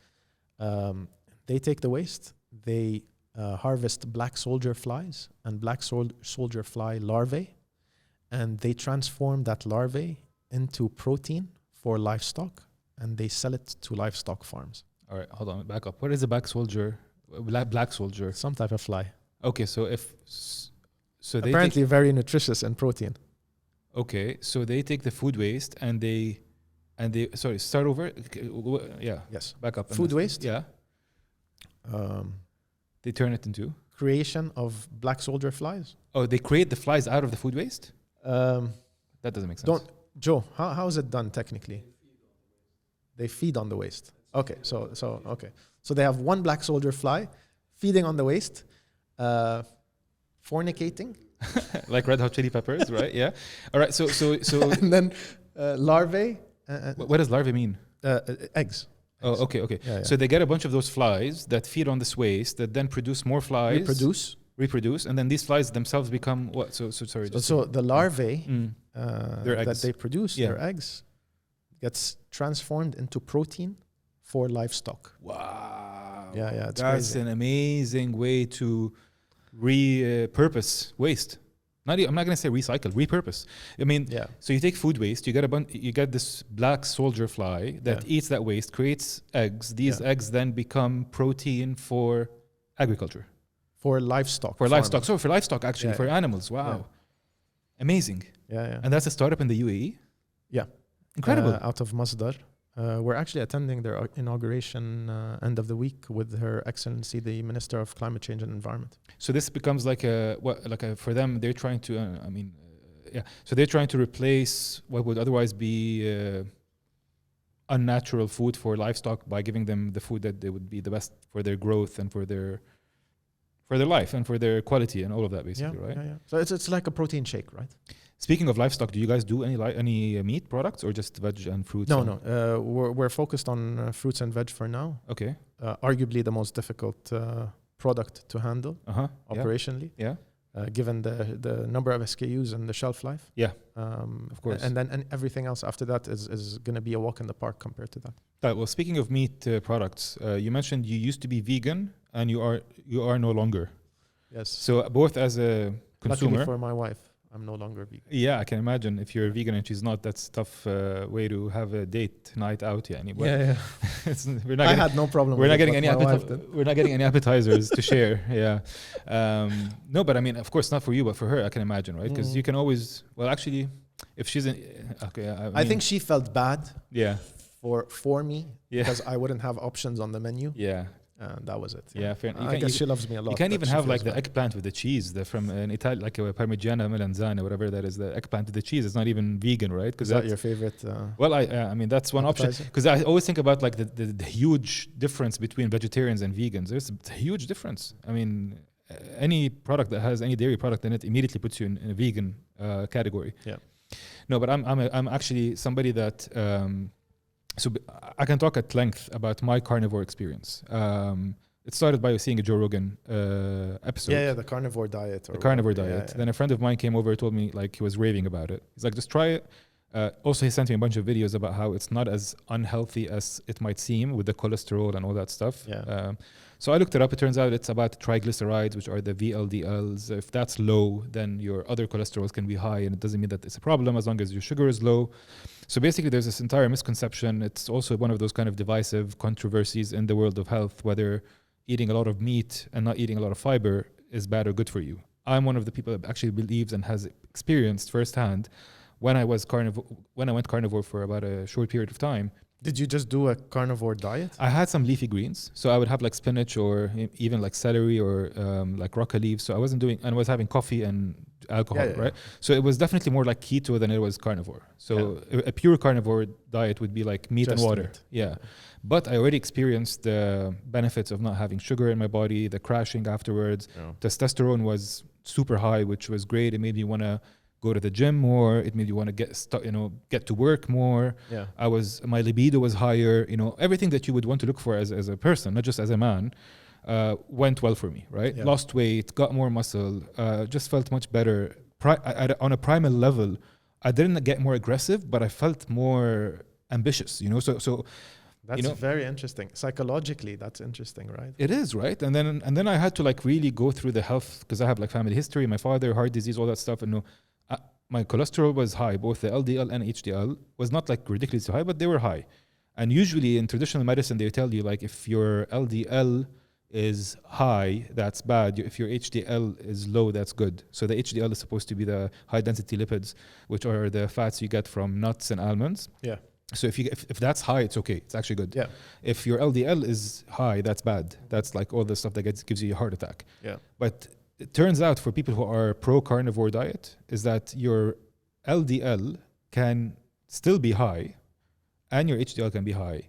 they take the waste, they harvest black soldier flies and black soldier fly larvae, and they transform that larvae into protein for livestock, and they sell it to livestock farms. All right, hold on, back up. What is a black soldier? Black soldier. Some type of fly. Okay, so they Apparently very nutritious and protein. okay, so they take the food waste and they sorry, start over. Yeah. Yes. Back up. Food waste. Yeah. They turn it into. Creation of black soldier flies. Oh, they create the flies out of the food waste. That doesn't make sense. Joe, how is it done technically? They feed on the waste. Okay, so they have one black soldier fly feeding on the waste, fornicating, like Red Hot Chili Peppers, right? Yeah. All right. So and then larvae. What does larvae mean? Eggs. Oh, okay. Yeah. So they get a bunch of those flies that feed on this waste that then produce more flies. Reproduce, and then these flies themselves become what? So sorry. So the larvae that they produce, their eggs, gets transformed into protein for livestock. Wow. Yeah, it's that's crazy. an amazing way to repurpose waste. I'm not going to say recycle, repurpose. I mean, so you take food waste, you get this black soldier fly that eats that waste, creates eggs. These eggs then become protein for agriculture. For livestock. For livestock. So for livestock, actually, for animals. Wow. Yeah. Amazing. Yeah. And that's a startup in the UAE? Yeah. Incredible. Out of Masdar. We're actually attending their inauguration end of the week with Her Excellency, the Minister of Climate Change and Environment. So this becomes for them, they're trying to, So they're trying to replace what would otherwise be unnatural food for livestock by giving them the food that they would be the best for their growth and for their life and for their quality and all of that, basically, right? Yeah. So it's like a protein shake, right? Speaking of livestock, do you guys do any meat products or just veg and fruits? No. We're focused on fruits and veg for now. Okay. Arguably the most difficult product to handle operationally. Yeah. Given the number of SKUs and the shelf life. Yeah. Of course. And then everything else after that is going to be a walk in the park compared to that. Well, speaking of meat products, you mentioned you used to be vegan and you are no longer. Yes. So both as a consumer. Luckily for my wife, I'm no longer vegan. Yeah, I can imagine if you're vegan and she's not, that's a tough way to have a date night out. Yeah. I had no problem. We're not getting any appetizers to share. Yeah. No, but I mean, of course, not for you, but for her, I can imagine, right? Because you can always. Well, actually, if she's I think she felt bad. Yeah. For me, because I wouldn't have options on the menu. Yeah. That was it. Yeah, fair. I guess she loves me a lot. You can't even have like the eggplant with the cheese. From an Italian, like a Parmigiana Melanzane or whatever that is. The eggplant with the cheese. It's not even vegan, right? Is that your favorite? Well, I mean that's one option. Because I always think about like the huge difference between vegetarians and vegans. There's a huge difference. I mean, any product that has any dairy product in it immediately puts you in a vegan category. Yeah. No, but I'm actually somebody that. So I can talk at length about my carnivore experience. It started by seeing a Joe Rogan episode. Yeah, the Carnivore Diet. The Carnivore Diet. Then a friend of mine came over and told me, like, he was raving about it. He's like, just try it. Also, he sent me a bunch of videos about how it's not as unhealthy as it might seem with the cholesterol and all that stuff. Yeah. So I looked it up. It turns out it's about triglycerides, which are the VLDLs. If that's low, then your other cholesterols can be high, and it doesn't mean that it's a problem as long as your sugar is low. So basically, there's this entire misconception. It's also one of those kind of divisive controversies in the world of health, whether eating a lot of meat and not eating a lot of fiber is bad or good for you. I'm one of the people that actually believes and has experienced firsthand when I went carnivore for about a short period of time. Did you just do a carnivore diet? I had some leafy greens, so I would have like spinach or even like celery or like rocca leaves. So I wasn't doing, and I was having coffee and alcohol, right? So it was definitely more like keto than it was carnivore. So a pure carnivore diet would be like meat Just and water. meat. Yeah. But I already experienced the benefits of not having sugar in my body, the crashing afterwards. Testosterone was super high, which was great. It made me want to go to the gym more. It made you want to get to work more. My libido was higher. Everything that you would want to look for as a person, not just as a man, went well for me. Right, lost weight, got more muscle, just felt much better. On a primal level, I didn't get more aggressive, but I felt more ambitious. So. That's very interesting. Psychologically, that's interesting, right? It is, right? And then I had to like really go through the health, because I have like family history, my father, heart disease, all that stuff, and my cholesterol was high, both the LDL and HDL was not like ridiculously high, but they were high. And usually in traditional medicine, they tell you like if your LDL is high, that's bad. If your HDL is low, that's good. So the HDL is supposed to be the high density lipids, which are the fats you get from nuts and almonds. Yeah. So if that's high, it's okay. It's actually good. Yeah. If your LDL is high, that's bad. That's like all the stuff that gives you a heart attack. Yeah. But it turns out for people who are pro-carnivore diet is that your LDL can still be high and your HDL can be high.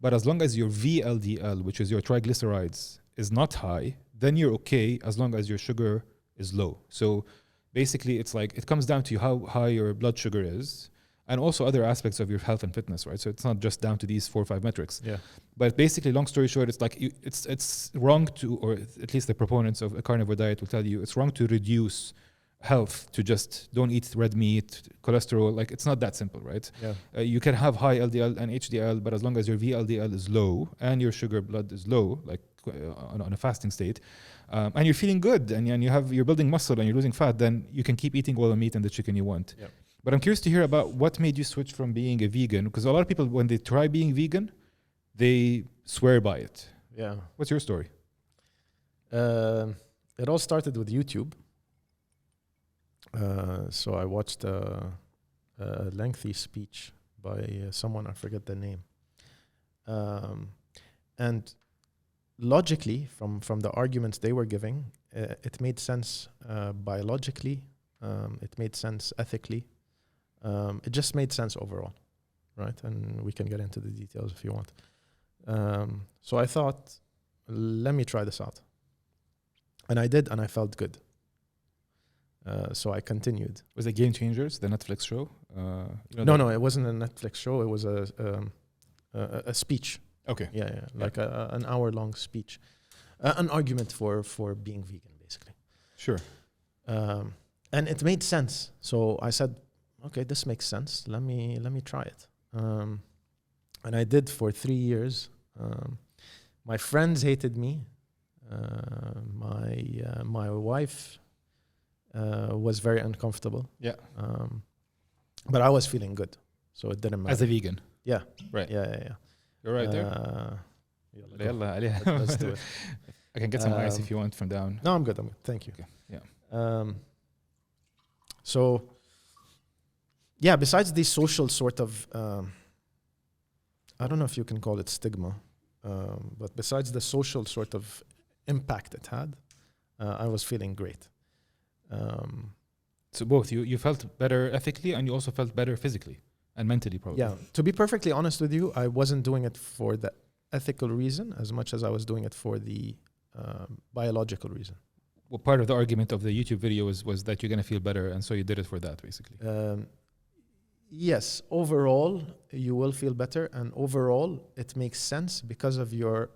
But as long as your VLDL, which is your triglycerides, is not high, then you're okay as long as your sugar is low. So basically it's like it comes down to how high your blood sugar is, and also other aspects of your health and fitness, right? So it's not just down to these 4 or 5 metrics. Yeah. But basically, long story short, it's like it's wrong to, or at least the proponents of a carnivore diet will tell you, it's wrong to reduce health to just don't eat red meat, cholesterol. Like it's not that simple, right? Yeah. You can have high LDL and HDL, but as long as your VLDL is low and your sugar blood is low, like on a fasting state, and you're feeling good and you're building muscle and you're losing fat, then you can keep eating all the meat and the chicken you want. Yeah. But I'm curious to hear about what made you switch from being a vegan, because a lot of people, when they try being vegan, they swear by it. Yeah. What's your story? It all started with YouTube. So I watched a lengthy speech by someone, I forget the name. And logically, from the arguments they were giving, it made sense biologically. It made sense ethically. It just made sense overall, right? And we can get into the details if you want. So I thought, let me try this out. And I did, and I felt good. So I continued. Was it Game Changers, the Netflix show? No, it wasn't a Netflix show. It was a speech. Okay. Yeah. Like an hour-long speech. An argument for being vegan, basically. Sure. And it made sense. So I said, okay, this makes sense. Let me try it. And I did for 3 years. My friends hated me. My wife was very uncomfortable. Yeah. But I was feeling good, so it didn't matter. As a vegan. Yeah. Right. Yeah. You're right there. Let's do it. I can get some ice if you want from down. No, I'm good. Thank you. Okay. Yeah. So, yeah, besides the social sort of, I don't know if you can call it stigma, but besides the social sort of impact it had, I was feeling great. So both, you felt better ethically and you also felt better physically and mentally probably. Yeah, to be perfectly honest with you, I wasn't doing it for the ethical reason as much as I was doing it for the biological reason. Well, part of the argument of the YouTube video was that you're going to feel better, and so you did it for that, basically. Yes, overall, you will feel better, and overall, it makes sense because of your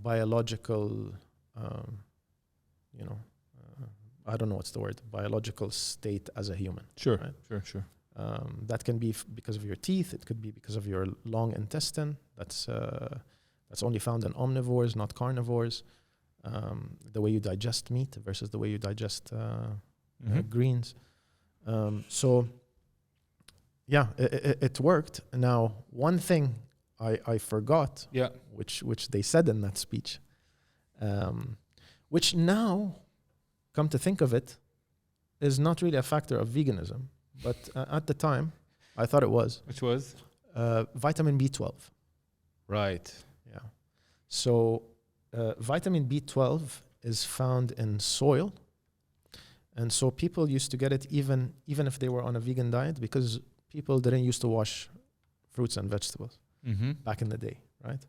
biological, I don't know what's the word, biological state as a human. Sure, right? sure. That can be because of your teeth. It could be because of your long intestine. That's only found in omnivores, not carnivores. The way you digest meat versus the way you digest greens. So, yeah, it worked. Now, one thing I forgot, which they said in that speech, which now, come to think of it, is not really a factor of veganism. But at the time, I thought it was. Which was? Vitamin B12. Right. Yeah. So vitamin B12 is found in soil. And so people used to get it even if they were on a vegan diet, because people didn't used to wash fruits and vegetables back in the day, right?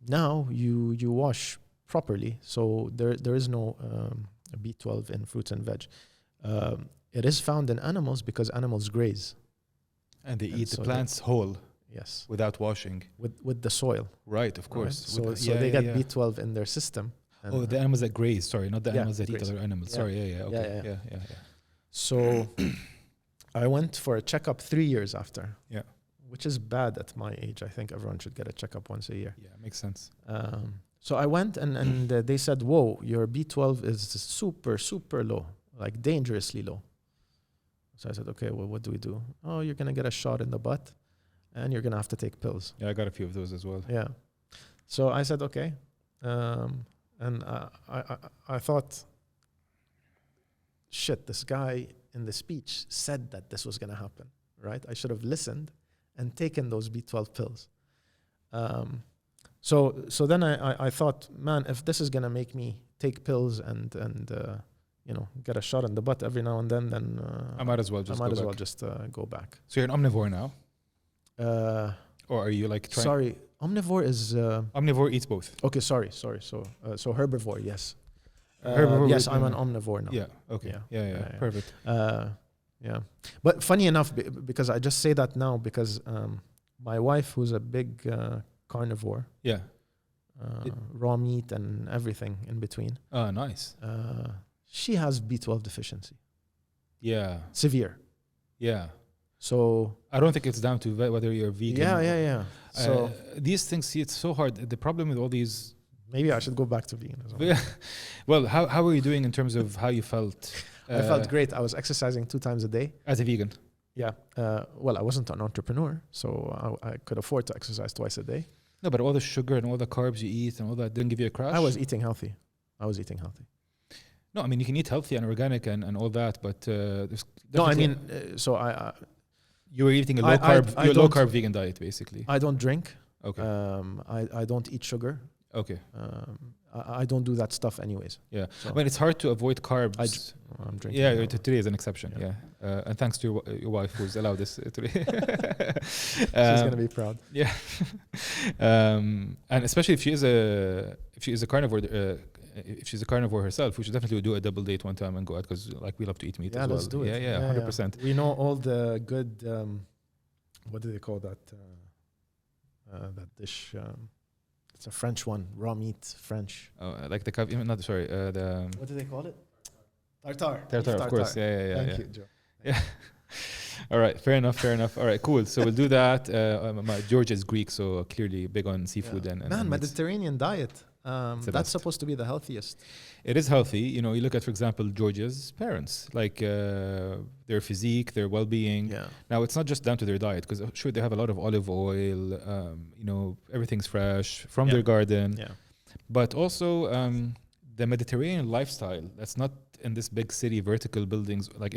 Now you wash properly, so there is no B12 in fruits and veg. It is found in animals because animals graze. And they eat the plants whole. Yes. Without washing. With the soil. Right, of course. Right? So they get B12 in their system. Oh, the animals that graze. Sorry, not the animals that eat other animals. Yeah. Sorry, okay. Yeah. So I went for a checkup 3 years after. Yeah. Which is bad at my age. I think everyone should get a checkup once a year. Yeah, makes sense. So I went and they said, whoa, your B12 is super, super low, like dangerously low. So I said, okay, well, what do we do? Oh, you're going to get a shot in the butt and you're going to have to take pills. Yeah, I got a few of those as well. Yeah. So I said, okay. And I thought, shit, this guy in the speech said that this was going to happen, right? I should have listened and taken those B12 pills. So then I thought, man, if this is going to make me take pills and get a shot in the butt every now and then I might as well just go back. So you're an omnivore now? Or are you like trying? Sorry, omnivore is... omnivore eats both. Okay, sorry. So herbivore, yes. Herbivore yes, I'm an omnivore now. Yeah, okay. Yeah. Perfect. Yeah. But funny enough, because I just say that now because my wife, who's a big carnivore, raw meat and everything in between. Oh, nice. She has B12 deficiency. Yeah. Severe. Yeah. So I don't think it's down to whether you're vegan. Yeah. So these things, see, it's so hard. The problem with all these... Maybe I should go back to vegan as well. Well, how were you doing in terms of how you felt? I felt great. I was exercising 2 times a day. As a vegan? Yeah. Well, I wasn't an entrepreneur, so I could afford to exercise twice a day. No, but all the sugar and all the carbs you eat and all that didn't give you a crash? I was eating healthy. No, I mean, you can eat healthy and organic and all that, but there's... No, I mean, so you were eating a low carb vegan diet, basically. I don't drink. Okay. I don't eat sugar. Okay. I don't do that stuff anyways. Yeah. So I mean, it's hard to avoid carbs. I'm drinking. Yeah, today is an exception. Yeah. And thanks to your wife who's allowed this today. She's going to be proud. Yeah. And especially if she is a carnivore, if she's a carnivore herself, we should definitely do a double date one time and go out because like we love to eat meat as well. Let's do it. Yeah, 100%. We know all the good, what do they call that? That dish. It's a French one, raw meat, French. Oh, like the the... What do they call it? Tartare. Tartare, of course. Yeah. Thank you, Joe. Yeah. All right, fair enough. All right, cool. So we'll do that. George is Greek, so clearly big on seafood and Mediterranean diet. That's supposed to be the healthiest. It is healthy. You know, you look at, for example, Georgia's parents, like their physique, their well-being. Yeah. Now, it's not just down to their diet, because sure, they have a lot of olive oil, everything's fresh from their garden. Yeah. But also the Mediterranean lifestyle, that's not in this big city, vertical buildings. Like,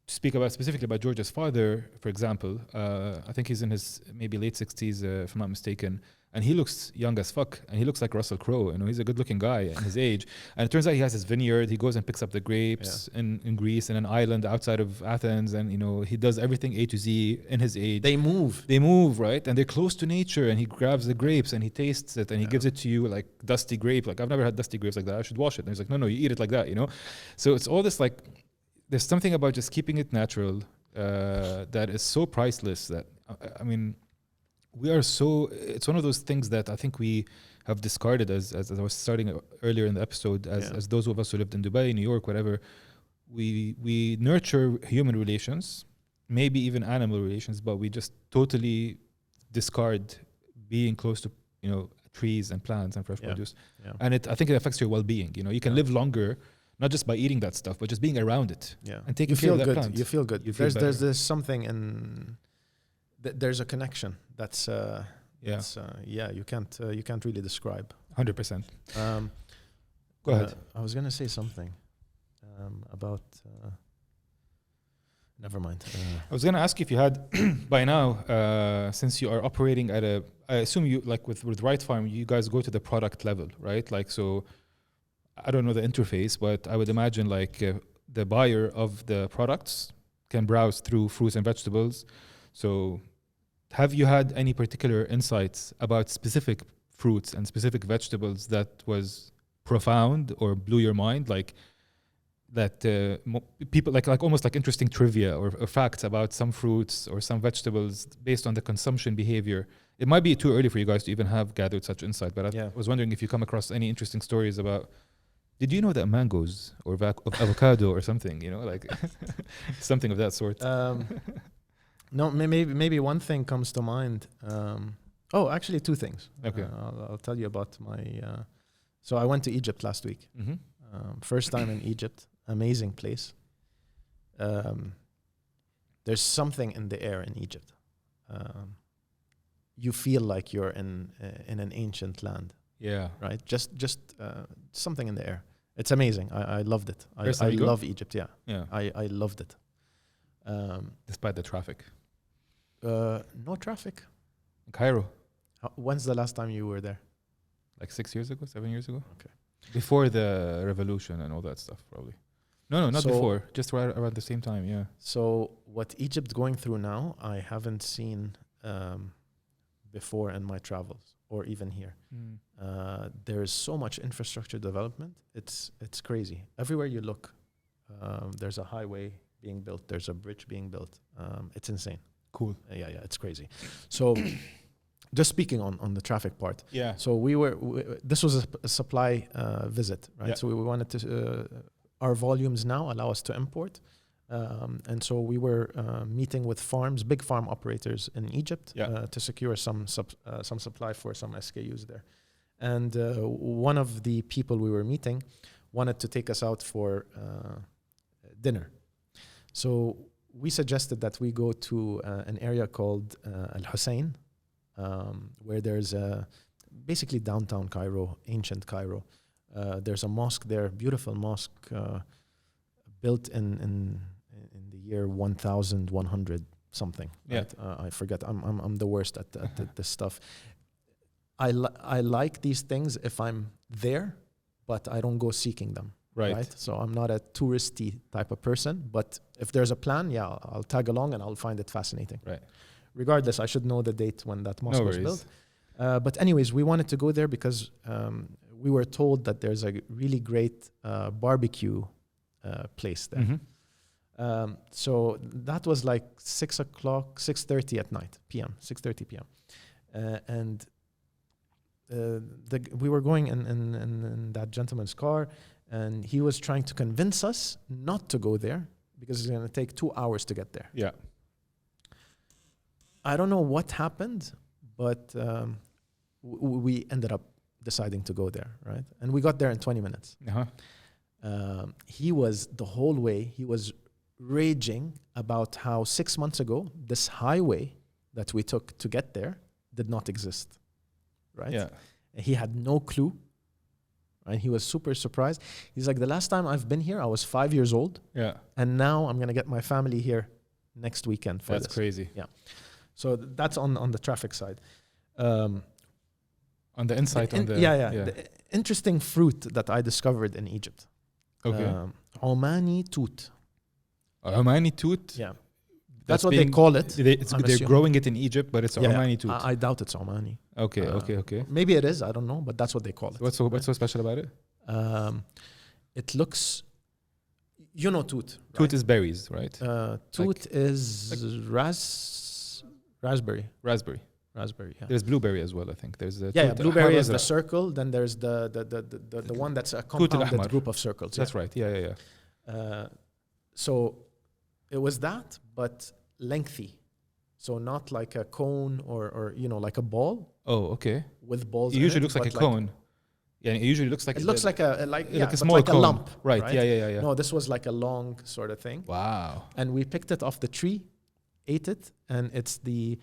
speak about specifically about Georgia's father, for example, I think he's in his maybe late 60s, if I'm not mistaken, and he looks young as fuck, and he looks like Russell Crowe. He's a good-looking guy in his age, and it turns out he has his vineyard. He goes and picks up the grapes in Greece, in an island outside of Athens, and he does everything A to Z in his age. They move, right? And they're close to nature, and he grabs the grapes and he tastes it, and he gives it to you like dusty grape. Like, I've never had dusty grapes like that. I should wash it. And he's like, no, you eat it like that, So it's all this like. There's something about just keeping it natural that is so priceless that, I mean, it's one of those things that I think we have discarded as I was starting earlier in the episode, as those of us who lived in Dubai, New York, whatever, we nurture human relations, maybe even animal relations, but we just totally discard being close to trees and plants and fresh produce. Yeah. And I think it affects your well-being. You can live longer not just by eating that stuff, but just being around it. Yeah. And taking care of that plant. You feel good. You feel there's something in there's a connection that's you can't really describe. 100%. Go ahead. I was gonna say something about never mind. I was gonna ask if you had by now, since you are operating at I assume you like with Right Farm, you guys go to the product level, right? Like, so I don't know the interface, but I would imagine like the buyer of the products can browse through fruits and vegetables. So have you had any particular insights about specific fruits and specific vegetables that was profound or blew your mind? Like that people like almost like interesting trivia or facts about some fruits or some vegetables based on the consumption behavior. It might be too early for you guys to even have gathered such insight, but I was wondering if you come across any interesting stories about, did you know that mangoes or avocado or something, like something of that sort? No, maybe one thing comes to mind. Actually two things. Okay. I'll tell you about my, so I went to Egypt last week. Mm-hmm. First time in Egypt, amazing place. There's something in the air in Egypt. You feel like you're in an ancient land. Yeah. Right. Just something in the air. It's amazing. I loved it. I love Egypt. Yeah. Yeah. I loved it. Despite the traffic. No traffic. Cairo. When's the last time you were there? Like 7 years ago. Okay. Before the revolution and all that stuff, probably. No, not before. Just right around the same time, yeah. So what Egypt going through now, I haven't seen before in my travels or even here. There is so much infrastructure development. It's crazy. Everywhere you look, there's a highway being built. There's a bridge being built. It's insane. Cool. Yeah, it's crazy. So just speaking on the traffic part. Yeah. So this was a supply visit, right? Yeah. So we wanted to, our volumes now allow us to import. And so we were meeting with big farm operators in Egypt to secure some supply for some SKUs there. And one of the people we were meeting wanted to take us out for dinner. So we suggested that we go to an area called Al Hussein, where there's basically downtown Cairo, ancient Cairo. There's a mosque there, beautiful mosque, built in the year 1100 something. Yeah. Right? I forget. I'm the worst at this stuff. I like these things if I'm there, but I don't go seeking them. Right. So I'm not a touristy type of person, but if there's a plan, I'll tag along and I'll find it fascinating. Right. Regardless, I should know the date when that mosque was built. But anyways, we wanted to go there because we were told that there's a really great barbecue place there. Mm-hmm. So that was like 6:30 at night, PM, 6:30 PM. And we were going in that gentleman's car, and he was trying to convince us not to go there because it's going to take 2 hours to get there. Yeah. I don't know what happened, but we ended up deciding to go there, right? And we got there in 20 minutes. He was, the whole way, he was raging about how 6 months ago, this highway that we took to get there did not exist, right? Yeah. He had no clue, right? He was super surprised. He's like, the last time I've been here, I was 5 years old. Yeah. And now I'm going to get my family here next weekend for That's this. crazy. Yeah. So that's on the traffic side. On the inside, The interesting fruit that I discovered in Egypt. Okay. Omani toot. Omani toot? Yeah. That's what they call it. They're growing it in Egypt, but it's Omani toot. I doubt it's Omani. Okay. Maybe it is. I don't know, but that's what they call it. What's so special about it? It looks, toot. Toot is berries, right? Toot is raspberry. Raspberry. Yeah. There's blueberry as well, I think. There's blueberry is the circle. Then there's the one that's a compounded group of circles. That's right. Yeah. So it was that, but lengthy. So not like a cone or like a ball Oh, okay. with balls. It usually looks like a cone. Yeah, it usually looks like it looks like a small like cone. a lump, Right. right? Yeah. No, this was like a long sort of thing. Wow. And we picked it off the tree, ate it, and it's the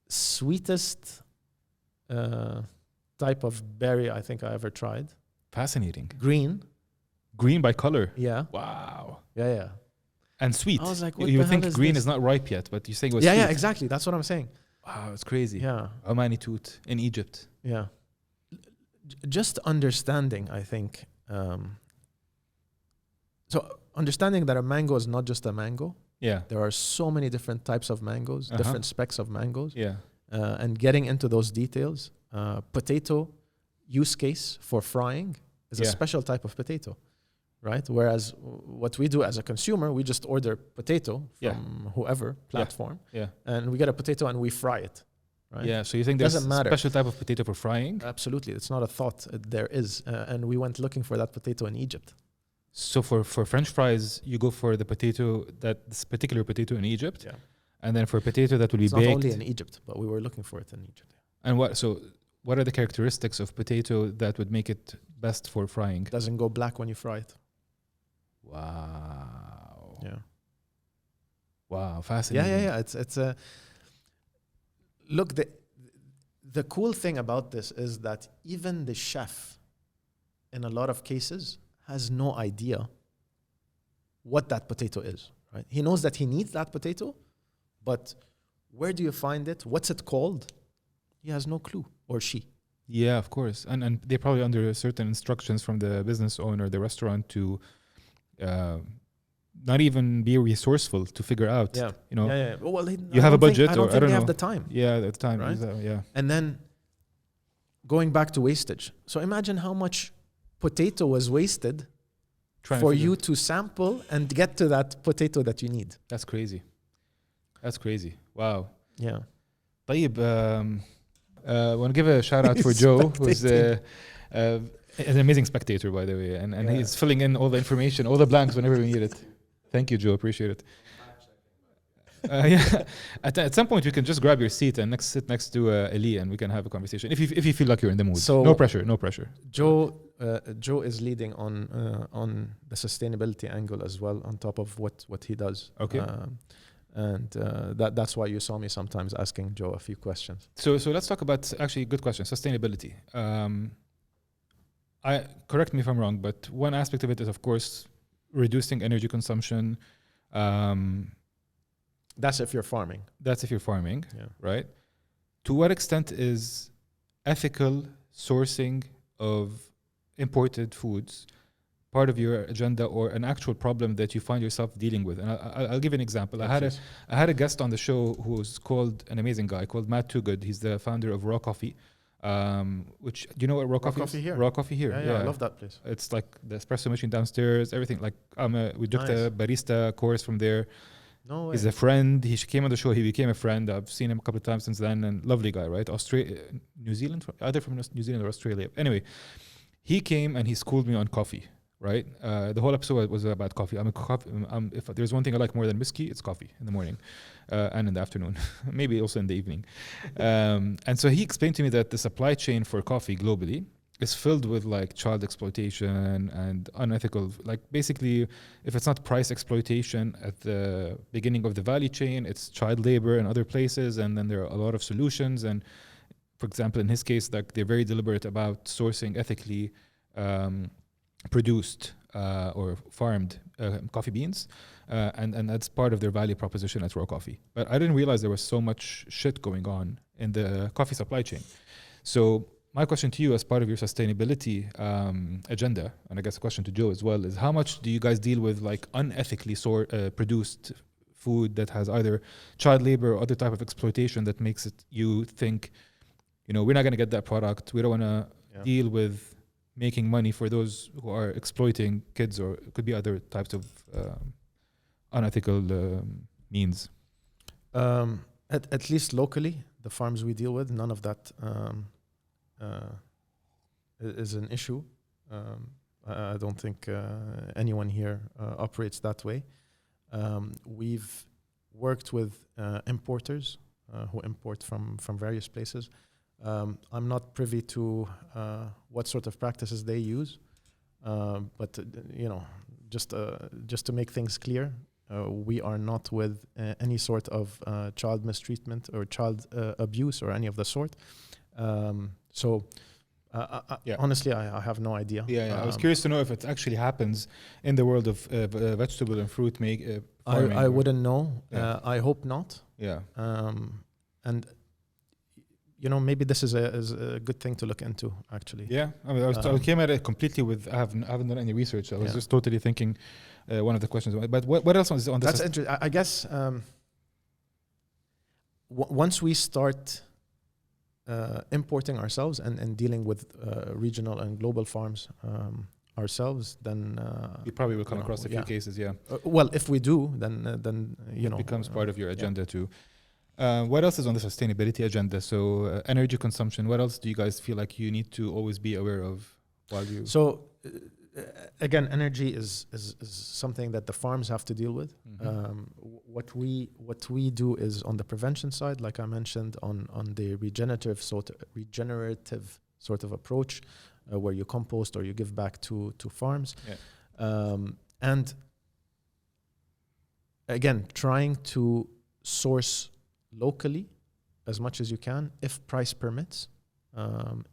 sweetest type of berry I think I ever tried. Fascinating. Green by color. Yeah. Wow. Yeah. And sweet. I was like, you would think green is not ripe yet, but you're saying it was sweet. Yeah, exactly. That's what I'm saying. Wow, it's crazy. Yeah. Omani toot in Egypt. Yeah. Just understanding, I think. So understanding that a mango is not just a mango. Yeah. There are so many different types of mangoes, different specs of mangoes. Yeah. And getting into those details. Potato use case for frying is a special type of potato. Right? Whereas what we do as a consumer, we just order potato from whoever platform, and we get a potato and we fry it. Right? Yeah. So you think there's a special type of potato for frying? Absolutely, it's not a thought. There is, and we went looking for that potato in Egypt. So for French fries, you go for this particular potato in Egypt, and then for potato that will be baked. Not only in Egypt, but we were looking for it in Egypt. And what are the characteristics of potato that would make it best for frying? It doesn't go black when you fry it. Wow. Yeah. Wow, fascinating. Yeah. It's a look. The cool thing about this is that even the chef, in a lot of cases, has no idea what that potato is. Right? He knows that he needs that potato, but where do you find it? What's it called? He has no clue, or she. Yeah, of course. And they're probably under certain instructions from the business owner, the restaurant, to not even be resourceful to figure out. Yeah. Well, you have a budget, I don't or think I don't they know. have the time. Yeah, at the time. Right? Yeah. And then going back to wastage. So imagine how much potato was wasted for you to sample and get to that potato that you need. That's crazy. Wow. Yeah. طيب, I want to give a shout out for Joe, who's an amazing spectator, by the way, and he's filling in all the information, all the blanks whenever we need it. Thank you, Joe. Appreciate it. At some point, we can just grab your seat and sit next to Elie, and we can have a conversation if you feel like you're in the mood. So no pressure. Joe is leading on the sustainability angle as well, on top of what he does. Okay. And that's why you saw me sometimes asking Joe a few questions. So let's talk about, actually, good question, sustainability. Correct me if I'm wrong, but one aspect of it is, of course, reducing energy consumption. That's if you're farming. Right? To what extent is ethical sourcing of imported foods part of your agenda, or an actual problem that you find yourself dealing with? And I'll give you an example. I had a guest on the show who's called, an amazing guy called Matt Toogood. He's the founder of Raw Coffee. Which, do you know what Raw Coffee is? Here. Raw Coffee here. Yeah, I love that place. It's like the espresso machine downstairs, everything. Like we took the barista course from there. No way. He's a friend. He came on the show. He became a friend. I've seen him a couple of times since then. And lovely guy, right? New Zealand, either from New Zealand or Australia. Anyway, he came and he schooled me on coffee. Right, the whole episode was about coffee. If there's one thing I like more than whiskey, it's coffee in the morning and in the afternoon, maybe also in the evening. And so he explained to me that the supply chain for coffee globally is filled with like child exploitation and unethical, like basically, if it's not price exploitation at the beginning of the value chain, it's child labor in other places, and then there are a lot of solutions. And for example, in his case, like they're very deliberate about sourcing ethically produced or farmed coffee beans, and that's part of their value proposition at Raw Coffee. But I didn't realize there was so much shit going on in the coffee supply chain. So my question to you, as part of your sustainability agenda, and I guess a question to Joe as well, is how much do you guys deal with like unethically produced food that has either child labor or other type of exploitation that makes it, you think, we're not going to get that product, we don't want to deal with making money for those who are exploiting kids, or it could be other types of unethical means? At least locally, the farms we deal with, none of that is an issue. I don't think anyone here operates that way. We've worked with importers who import from various places. I'm not privy to what sort of practices they use, but just to make things clear, we are not with any sort of child mistreatment or child abuse or any of the sort. Honestly, I have no idea. I was curious to know if it actually happens in the world of vegetable and fruit farming. I wouldn't know. I hope not. Yeah. And maybe this is a good thing to look into, actually. Yeah, I mean, I came at it completely with I haven't done any research. I was just totally thinking one of the questions. But what else is on this? That's interesting. I guess once we start importing ourselves and dealing with regional and global farms ourselves, then you probably will come across a few cases. Yeah. Well, if we do, then it becomes part of your agenda too. What else is on the sustainability agenda? So energy consumption. What else do you guys feel like you need to always be aware of while you? So again, energy is something that the farms have to deal with. Mm-hmm. What we do is on the prevention side, like I mentioned, on the regenerative sort of approach, where you compost or you give back to farms, and again, trying to source locally as much as you can, if price permits,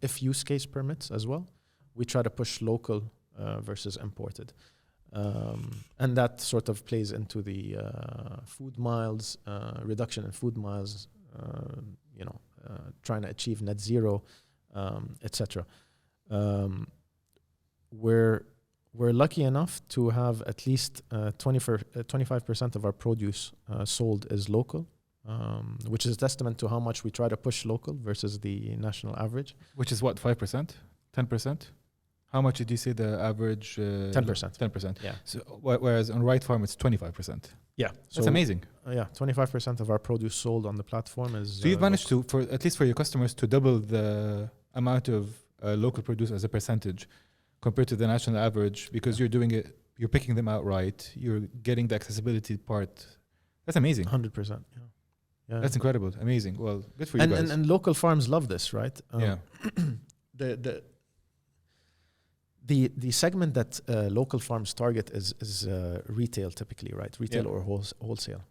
if use case permits as well. We try to push local versus imported. And that sort of plays into the food miles, reduction in food miles, trying to achieve net zero, etc. We're lucky enough to have at least 25% of our produce sold as local. Which is a testament to how much we try to push local versus the national average. Which is what, 5%? 10%? How much did you say the average? 10%. 10%. Yeah. So, whereas on Right Farm, it's 25%. Yeah. That's amazing. 25% of our produce sold on the platform is... So you've managed to, at least for your customers, to double the amount of local produce as a percentage compared to the national average, because you're doing it, you're picking them out right, you're getting the accessibility part. That's amazing. 100%. Yeah, that's incredible. Amazing. Well, good for you guys. And local farms love this, right? The segment that local farms target is retail, typically, right? Retail or wholesale.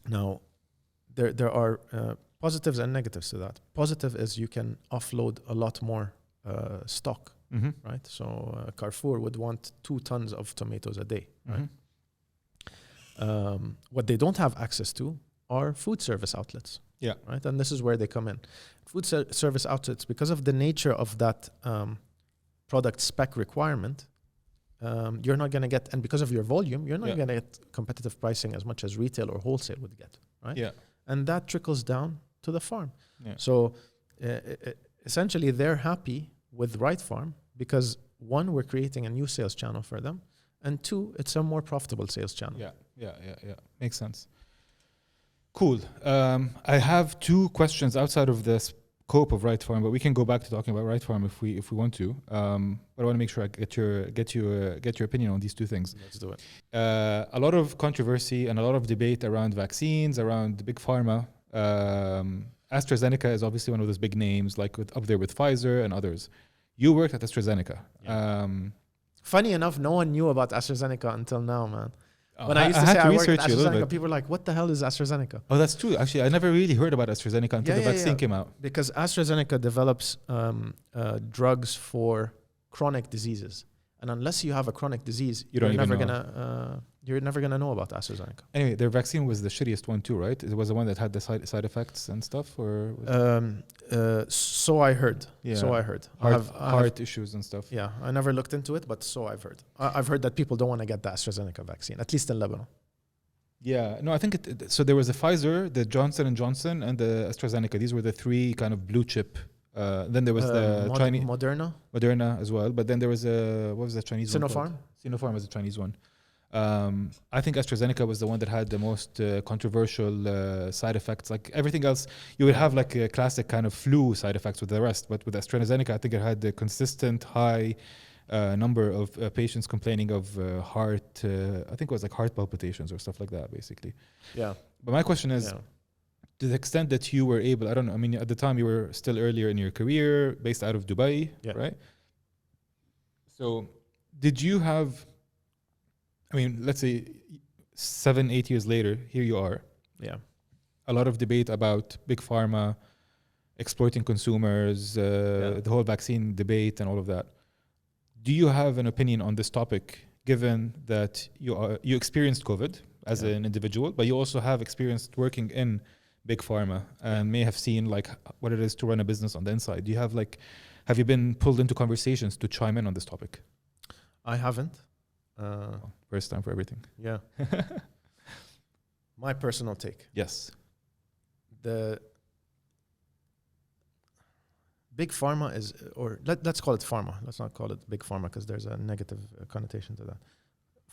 Now, there are positives and negatives to that. Positive is you can offload a lot more stock, right? So Carrefour would want 2 tons of tomatoes a day, right? What they don't have access to are food service outlets. Yeah. Right. And this is where they come in. Food service outlets, because of the nature of that product spec requirement, you're not going to get, and because of your volume, you're not going to get competitive pricing as much as retail or wholesale would get. Right. Yeah. And that trickles down to the farm. Yeah. So essentially, they're happy with Right Farm because 1, we're creating a new sales channel for them, and 2, it's a more profitable sales channel. Yeah. Makes sense. Cool. I have 2 questions outside of the scope of Right Farm, but we can go back to talking about Right Farm if we want to. But I want to make sure I get your opinion on these 2 things. Let's do it. A lot of controversy and a lot of debate around vaccines, around the big pharma. AstraZeneca is obviously one of those big names, like up there with Pfizer and others. You worked at AstraZeneca. Yeah. Funny enough, no one knew about AstraZeneca until now, man. When I used to say I to worked at research you a little AstraZeneca, bit. people were like, what the hell is AstraZeneca? Oh, that's true. Actually, I never really heard about AstraZeneca until the vaccine came out. Because AstraZeneca develops drugs for chronic diseases. And unless you have a chronic disease, you're never gonna know about AstraZeneca. Anyway, their vaccine was the shittiest one too, right? It was the one that had the side effects and stuff, or so I heard. Yeah. So I heard. Heart issues and stuff. Yeah, I never looked into it, but so I've heard. I've heard that people don't want to get the AstraZeneca vaccine, at least in Lebanon. Yeah, no, I think so. There was the Pfizer, the Johnson & Johnson, and the AstraZeneca. These were the 3 kind of blue chip. Then there was the Chinese Moderna as well. But then there was what was the Chinese one? Sinopharm. Sinopharm was the Chinese one. I think AstraZeneca was the one that had the most controversial side effects. Like everything else, you would have like a classic kind of flu side effects with the rest. But with AstraZeneca, I think it had the consistent high number of patients complaining of heart, I think it was like heart palpitations or stuff like that, basically. Yeah. But my question is, to the extent that you were able, I don't know, I mean, at the time you were still earlier in your career, based out of Dubai, right? So did you have, I mean, let's say 7-8 years later, here you are. Yeah. A lot of debate about big pharma exploiting consumers, the whole vaccine debate and all of that. Do you have an opinion on this topic, given that you experienced COVID as an individual, but you also have experienced working in big pharma and may have seen like what it is to run a business on the inside? Do you have like, have you been pulled into conversations to chime in on this topic? I haven't. First time for everything. Yeah. My personal take. Yes. The big pharma is, or let's call it pharma. Let's not call it big pharma because there's a negative connotation to that.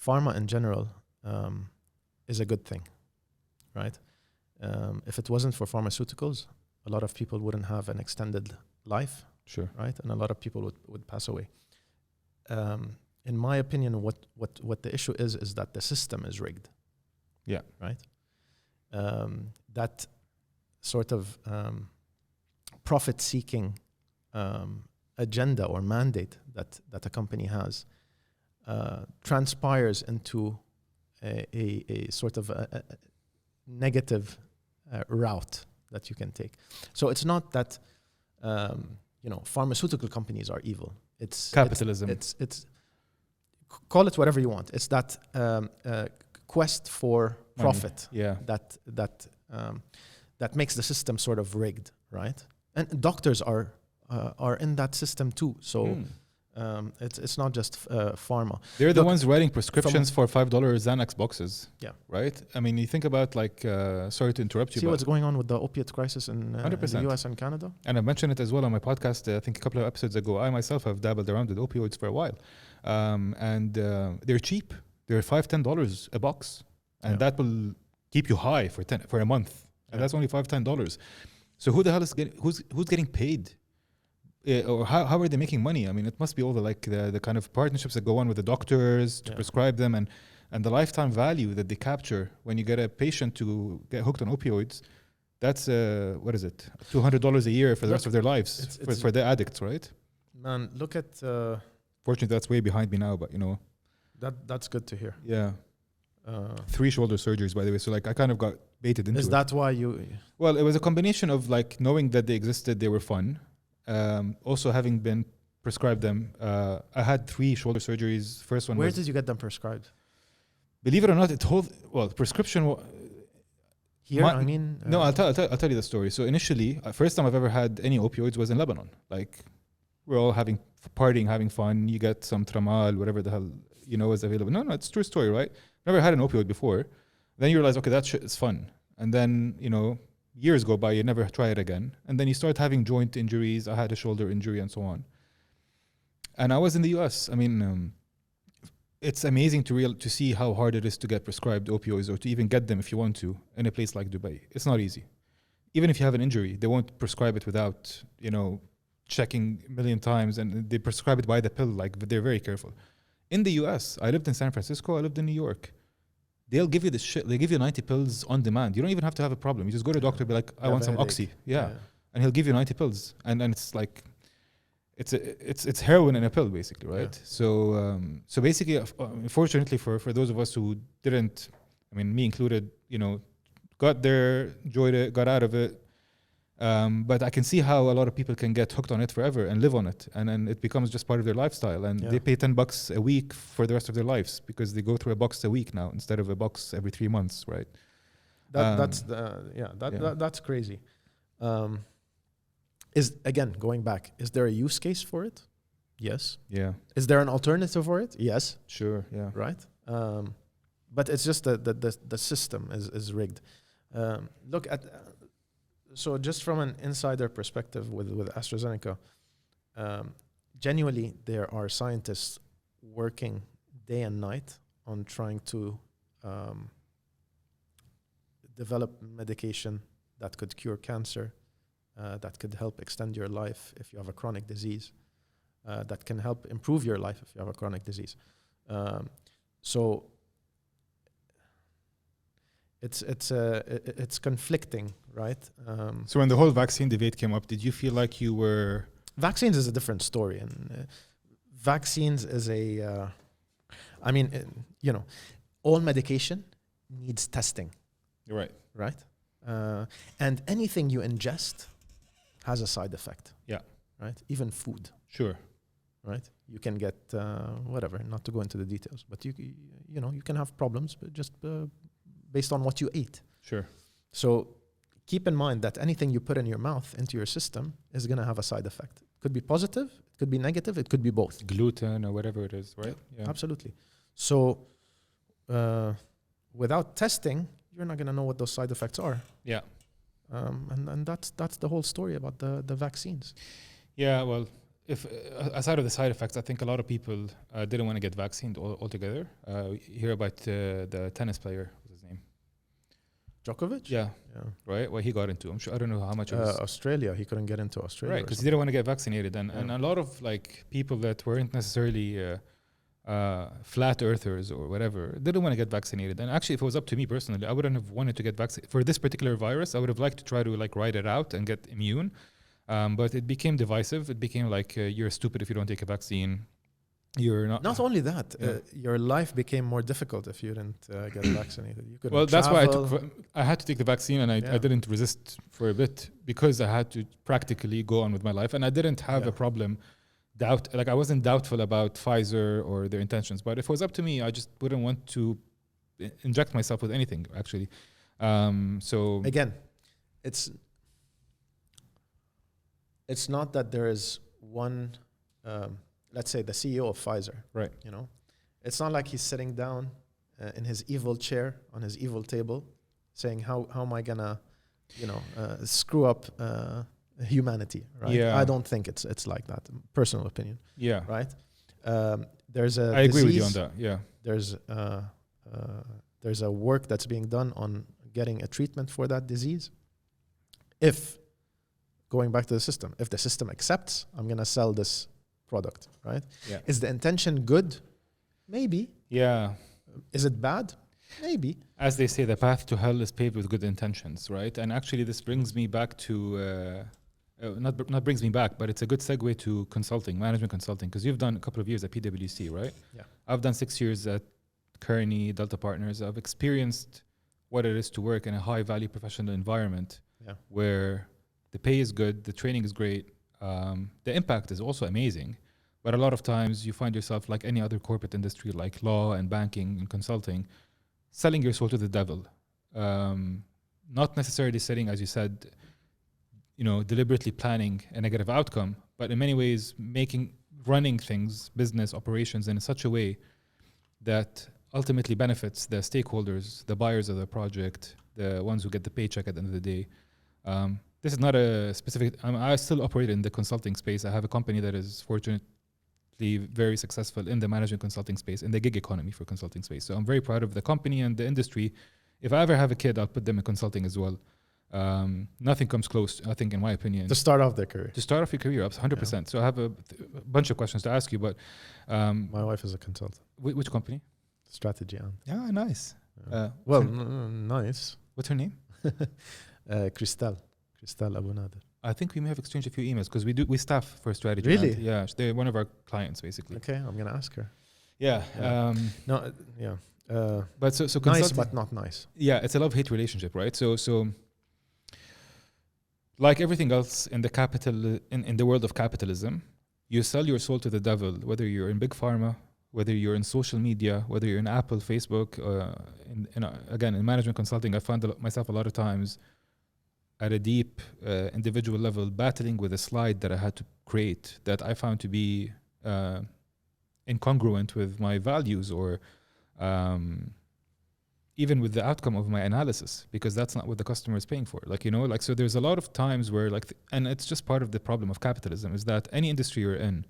Pharma in general is a good thing, right? If it wasn't for pharmaceuticals, a lot of people wouldn't have an extended life. Sure. Right? And a lot of people would pass away. In my opinion, what the issue is that the system is rigged. Yeah. Right? That sort of profit-seeking agenda or mandate that a company has transpires into a sort of a negative route that you can take. So it's not that pharmaceutical companies are evil. It's capitalism. It's call it whatever you want. It's that quest for profit. Yeah. That makes the system sort of rigged, right? And doctors are in that system too. So it's not just pharma. They're the ones writing prescriptions for $5 Xanax boxes. Yeah. Right? I mean, you think about like, sorry to interrupt you. See what's going on with the opiate crisis in the US and Canada? And I mentioned it as well on my podcast, I think a couple of episodes ago. I myself have dabbled around with opioids for a while. And they're cheap. They're $5-10 a box. And that will keep you high for a month. And that's only $5-10. So who the hell is who's getting paid? Or how are they making money? I mean, it must be all the kind of partnerships that go on with the doctors to prescribe them and the lifetime value that they capture when you get a patient to get hooked on opioids. That's what is it? $200 a year for the rest of their lives for the addicts, right? Man, look at. Fortunately, that's way behind me now, but that's good to hear. Yeah. 3 shoulder surgeries, by the way. So like I kind of got baited into it. Is that why you? Well, it was a combination of like knowing that they existed, they were fun. Also having been prescribed them. I had 3 shoulder surgeries. First one Where did you get them prescribed? Believe it or not, prescription. Here, I mean. No, I'll tell you the story. So initially, first time I've ever had any opioids was in Lebanon. Like we're all partying, having fun. You get some tramal, whatever the hell is available. No, it's a true story, right? Never had an opioid before. Then you realize, okay, that shit is fun. And then, years go by, you never try it again. And then you start having joint injuries. I had a shoulder injury and so on. And I was in the US. I mean, it's amazing to see how hard it is to get prescribed opioids or to even get them if you want to in a place like Dubai. It's not easy. Even if you have an injury, they won't prescribe it without, checking a million times, and they prescribe it by the pill. Like they're very careful. In the US, I lived in San Francisco, I lived in New York. They'll give you this shit. They give you 90 pills on demand. You don't even have to have a problem. You just go to a doctor and be like, I want some Oxy. Yeah. And he'll give you 90 pills. And it's like, it's heroin in a pill, basically, right? Yeah. So basically, unfortunately for those of us who didn't, I mean, me included, got there, enjoyed it, got out of it. But I can see how a lot of people can get hooked on it forever and live on it. And then it becomes just part of their lifestyle. And they pay $10 a week for the rest of their lives because they go through a box a week now instead of a box every 3 months, right? That's crazy. Going back, is there a use case for it? Yes. Yeah. Is there an alternative for it? Yes. Sure. Yeah. Right. But it's just the system is rigged. Look at. So just from an insider perspective with AstraZeneca, genuinely there are scientists working day and night on trying to develop medication that could cure cancer, that could help extend your life if you have a chronic disease. that can help improve your life if you have a chronic disease. So it's conflicting, right? So when the whole vaccine debate came up, did you feel like you were... Vaccines is a different story, and vaccines is all medication needs testing. Right. Right? And anything you ingest has a side effect. Yeah. Right? Even food. Sure. Right? You can get whatever, not to go into the details, but you can have problems just based on what you ate. Sure. So keep in mind that anything you put in your mouth, into your system, is going to have a side effect. It could be positive, it could be negative, it could be both. Gluten or whatever it is, right? Yeah. Absolutely. So without testing, you're not going to know what those side effects are. Yeah. And that's the whole story about the vaccines. Yeah, well, if aside of the side effects, I think a lot of people didn't want to get vaccinated altogether. You hear about the tennis player, what's his name? Djokovic? Yeah. Right? Well, he got into, I'm sure, I don't know how much it was. Australia, he couldn't get into Australia. Right, because he didn't want to get vaccinated. And a lot of like people that weren't necessarily flat earthers or whatever didn't want to get vaccinated. And actually, if it was up to me personally, I wouldn't have wanted to get vaccinated. For this particular virus, I would have liked to try to like ride it out and get immune. But it became divisive. It became like you're stupid if you don't take a vaccine. You're not. Not only that, your life became more difficult if you didn't get vaccinated. You couldn't. Well, that's why I had to take the vaccine, and I didn't resist for a bit because I had to practically go on with my life, and I didn't have a problem. I wasn't doubtful about Pfizer or their intentions. But if it was up to me, I just wouldn't want to inject myself with anything. Actually, so again, it's not that there is one. Let's say the CEO of Pfizer, right? It's not like he's sitting down in his evil chair on his evil table, saying, "How am I gonna, screw up humanity?" Right? Yeah. I don't think it's like that. Personal opinion. Yeah. Right. There's a. I agree with you on that. Yeah. There's a work that's being done on getting a treatment for that disease. If going back to the system, if the system accepts, I'm gonna sell this product, right? Yeah. Is the intention good? Maybe. Yeah. Is it bad? Maybe. As they say, the path to hell is paved with good intentions, right? And actually, this brings me back to not brings me back, but it's a good segue to consulting, management consulting, because you've done a couple of years at PwC, right? Yeah. I've done 6 years at Kearney, Delta Partners. I've experienced what it is to work in a high-value professional environment where the pay is good, the training is great. The impact is also amazing, but a lot of times you find yourself like any other corporate industry, like law and banking and consulting, selling your soul to the devil. Not necessarily setting, as you said, deliberately planning a negative outcome, but in many ways running things, business operations in such a way that ultimately benefits the stakeholders, the buyers of the project, the ones who get the paycheck at the end of the day. This is not a specific. I still operate in the consulting space. I have a company that is fortunately very successful in the management consulting space, in the gig economy for consulting space. So I'm very proud of the company and the industry. If I ever have a kid, I'll put them in consulting as well. Nothing comes close, I think, in my opinion. To start off their career. To start off your career, 100%. Yeah. So I have a bunch of questions to ask you, but... my wife is a consultant. Which company? Strategy. Yeah, nice. Yeah. Nice. What's her name? Cristal Abu Nader. I think we may have exchanged a few emails because we staff for strategy. Really? Yeah, they're one of our clients basically. Okay, I'm gonna ask her. Yeah. But so nice, but not nice. Yeah, it's a love-hate relationship, right? So like everything else in the in the world of capitalism, you sell your soul to the devil, whether you're in big pharma, whether you're in social media, whether you're in Apple, Facebook. Again, in management consulting, I found myself a lot of times at a deep individual level battling with a slide that I had to create that I found to be incongruent with my values or even with the outcome of my analysis, because that's not what the customer is paying for. So there's a lot of times where and it's just part of the problem of capitalism is that any industry you're in,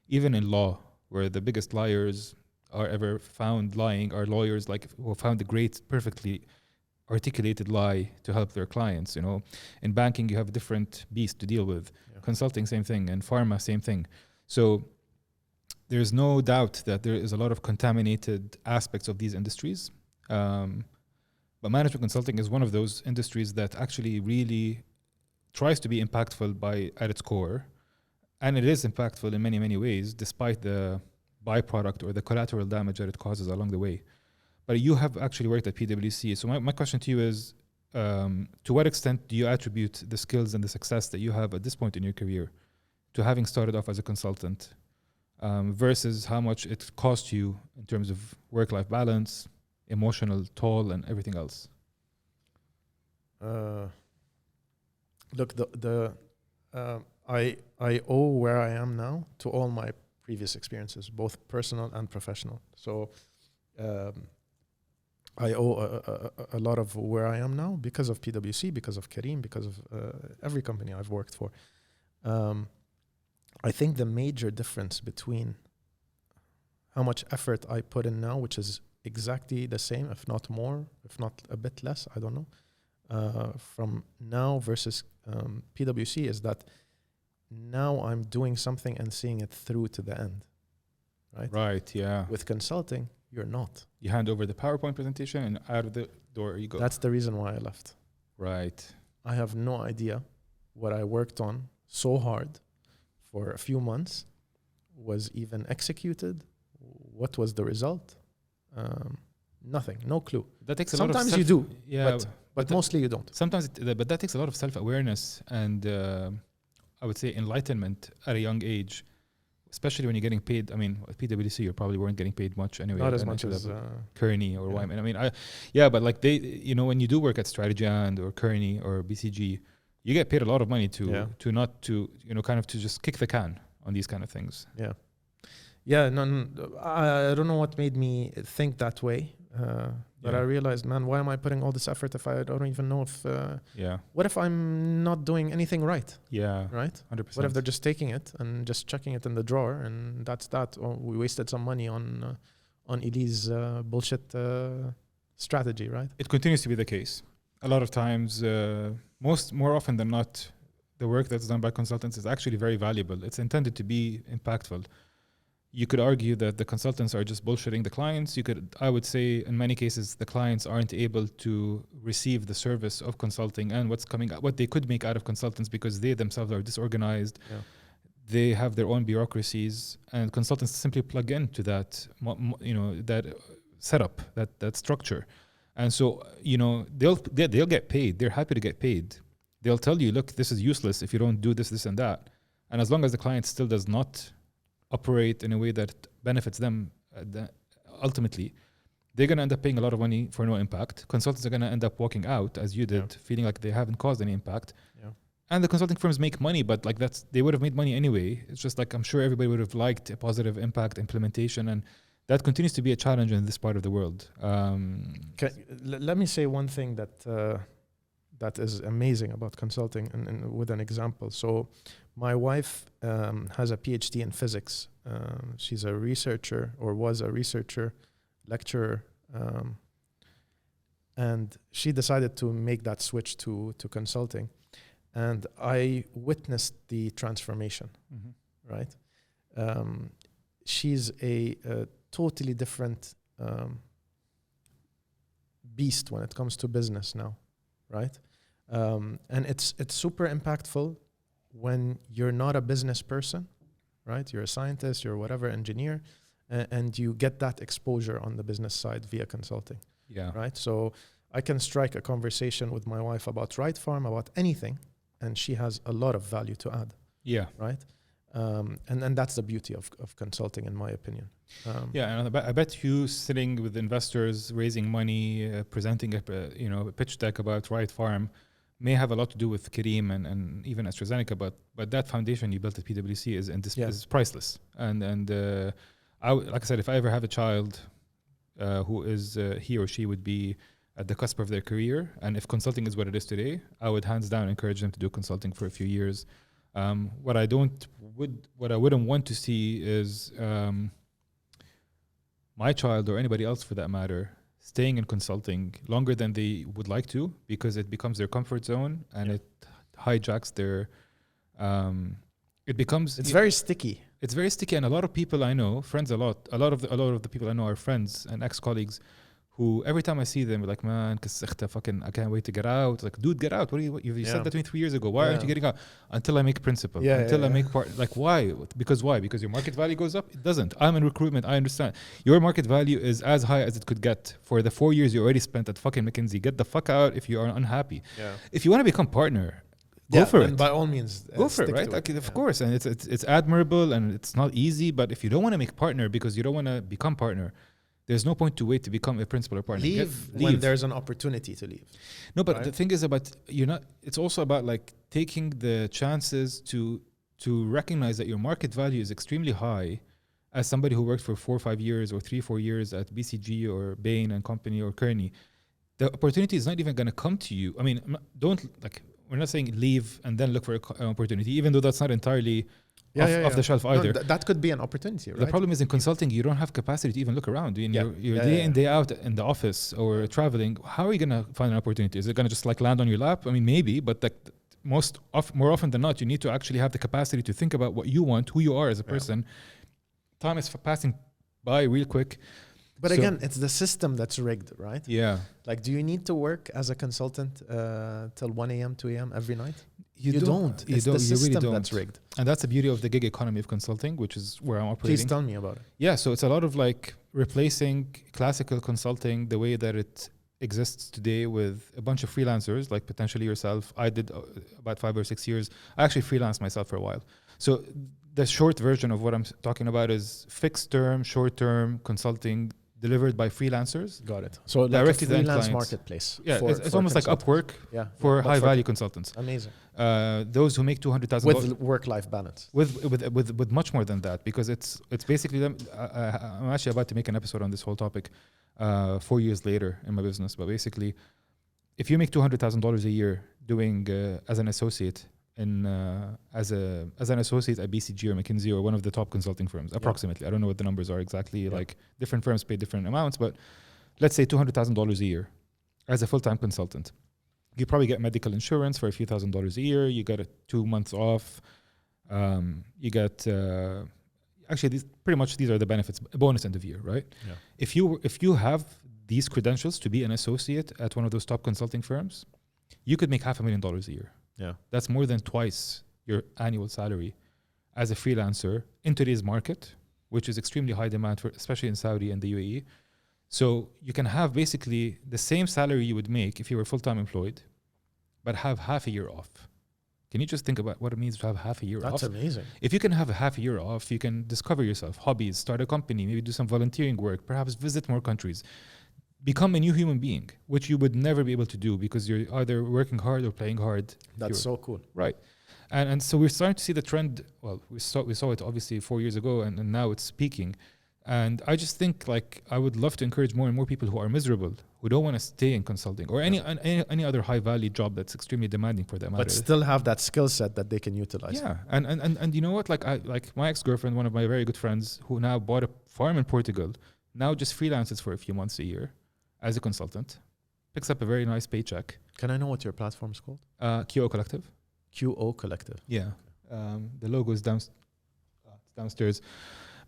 even in law, where the biggest liars are ever found lying are lawyers who found the great, perfectly articulated lie to help their clients. In banking, you have a different beast to deal with. Yeah. Consulting, same thing. And pharma, same thing. So there's no doubt that there is a lot of contaminated aspects of these industries. But management consulting is one of those industries that actually really tries to be impactful at its core. And it is impactful in many, many ways, despite the byproduct or the collateral damage that it causes along the way. But you have actually worked at PwC. So my question to you is, to what extent do you attribute the skills and the success that you have at this point in your career to having started off as a consultant versus how much it cost you in terms of work-life balance, emotional toll, and everything else? Look, I owe where I am now to all my previous experiences, both personal and professional. So I owe a lot of where I am now because of PwC, because of Kareem, because of every company I've worked for. I think the major difference between how much effort I put in now, which is exactly the same, if not more, if not a bit less, I don't know, from now versus PwC, is that now I'm doing something and seeing it through to the end, right? Right, yeah. With consulting, you're not. You hand over the PowerPoint presentation and out of the door you go. That's the reason why I left. Right. I have no idea what I worked on so hard for a few months was even executed. What was the result? Nothing, no clue. That takes a Sometimes lot of you do, yeah, but mostly you don't. Sometimes, but that takes a lot of self-awareness and I would say enlightenment at a young age, especially when you're getting paid. I mean, at PwC, you probably weren't getting paid much anyway. Not as much as Kearney or yeah. Wyman. I mean, but like when you do work at StrategyAnd or Kearney or BCG, you get paid a lot of money to just kick the can on these kind of things. Yeah. Yeah, no, I don't know what made me think that way. But I realized, man, why am I putting all this effort if I don't even know if... What if I'm not doing anything right? Yeah. Right? 100%. What if they're just taking it and just chucking it in the drawer and that's that? Or we wasted some money on Elie's bullshit strategy, right? It continues to be the case. A lot of times, more often than not, the work that's done by consultants is actually very valuable. It's intended to be impactful. You could argue that the consultants are just bullshitting the clients. I would say in many cases, the clients aren't able to receive the service of consulting and what they could make out of consultants because they themselves are disorganized. Yeah. They have their own bureaucracies and consultants simply plug into that, that setup, that structure. And so, they'll get paid. They're happy to get paid. They'll tell you, look, this is useless if you don't do this, this, and that. And as long as the client still does not operate in a way that benefits them ultimately, they're going to end up paying a lot of money for no impact. Consultants are going to end up walking out, as you did, feeling like they haven't caused any impact. Yeah. And the consulting firms make money, but like they would have made money anyway. It's just like I'm sure everybody would have liked a positive impact implementation, and that continues to be a challenge in this part of the world. Let me say one thing that is amazing about consulting and with an example. So my wife has a PhD in physics. She's a researcher or was a researcher, lecturer. And she decided to make that switch to consulting. And I witnessed the transformation, right? She's a totally different beast when it comes to business now, right? And it's super impactful when you're not a business person, right? You're a scientist, you're whatever, engineer, and you get that exposure on the business side via consulting. Yeah. Right? So I can strike a conversation with my wife about Right Farm, about anything, and she has a lot of value to add. Yeah. Right? And that's the beauty of consulting, in my opinion. And I bet you sitting with investors, raising money, presenting a pitch deck about Right Farm may have a lot to do with Kareem and even AstraZeneca, but that foundation you built at PwC is priceless. And like I said, if I ever have a child who is he or she would be at the cusp of their career, and if consulting is what it is today, I would hands down encourage them to do consulting for a few years. What I wouldn't want to see is my child or anybody else for that matter staying in consulting longer than they would like to, because it becomes their comfort zone and it hijacks their it's very sticky. it's very sticky, and a lot of people I know, friends, a lot of the people I know are friends and ex-colleagues who every time I see them, like, man, fucking, I can't wait to get out. Like, dude, get out. You said that to me 3 years ago. Why aren't you getting out? Until I make principal. Until I make part. Like, why? Because why? Because your market value goes up? It doesn't. I'm in recruitment. I understand. Your market value is as high as it could get for the 4 years you already spent at fucking McKinsey. Get the fuck out if you are unhappy. Yeah. If you want to become partner, go for it. By all means, go for it, right? Like, of course. And it's admirable and it's not easy. But if you don't want to make partner because you don't want to become partner, there's no point to wait to become a principal or partner. Leave when there's an opportunity to leave. No, but the thing is it's also about like taking the chances to recognize that your market value is extremely high as somebody who worked for 4 or 5 years or 3-4 years at BCG or Bain and Company or Kearney. The opportunity is not even going to come to you. I mean, we're not saying leave and then look for an opportunity, even though that's not entirely off the shelf either. No, that could be an opportunity, right? The problem is in consulting, you don't have capacity to even look around. You're day in, day out in the office or traveling. How are you going to find an opportunity? Is it going to just like land on your lap? I mean, maybe, but like more often than not, you need to actually have the capacity to think about what you want, who you are as a person. Time is passing by real quick. But again, it's the system that's rigged, right? Yeah. Like, do you need to work as a consultant till 1 a.m., 2 a.m. every night? You don't. It's the system that's rigged. And that's the beauty of the gig economy of consulting, which is where I'm operating. Please tell me about it. Yeah, so it's a lot of like replacing classical consulting the way that it exists today with a bunch of freelancers, like potentially yourself. I did about 5 or 6 years. I actually freelanced myself for a while. So the short version of what I'm talking about is fixed term, short term consulting delivered by freelancers. Got it. So directly like a freelance marketplace. Yeah, it's almost like Upwork for high value consultants. Amazing. Those who make $200,000 with work-life balance. With much more than that, because it's basically them. I'm actually about to make an episode on this whole topic 4 years later in my business. But basically, if you make $200,000 a year doing as an associate as an associate at BCG or McKinsey or one of the top consulting firms, approximately. I don't know what the numbers are exactly. Like different firms pay different amounts, but let's say $200,000 a year as a full-time consultant. You probably get medical insurance for a few $1,000s a year. You get 2 months off. You get actually these are the benefits. A bonus end of year, right? Yeah. If you have these credentials to be an associate at one of those top consulting firms, you could make $500,000 a year. Yeah, that's more than twice your annual salary as a freelancer in today's market, which is extremely high demand for, especially in Saudi and the UAE. So you can have basically the same salary you would make if you were full-time employed, but have half a year off. Can you just think about what it means to have half a year off? That's amazing. If you can have a half a year off, you can discover yourself, hobbies, start a company, maybe do some volunteering work, perhaps visit more countries. Become a new human being, which you would never be able to do because you're either working hard or playing hard. That's so cool. Right. And so we're starting to see the trend. Well, we saw it obviously 4 years ago and now it's peaking. And I just think like I would love to encourage more and more people who are miserable, who don't want to stay in consulting or any other high value job that's extremely demanding for them. But still have that skill set that they can utilize. Yeah. And you know what? Like my ex-girlfriend, one of my very good friends who now bought a farm in Portugal, now just freelances for a few months a year as a consultant, picks up a very nice paycheck. Can I know what your platform's called? QO Collective. QO Collective. Yeah. The logo is downstairs.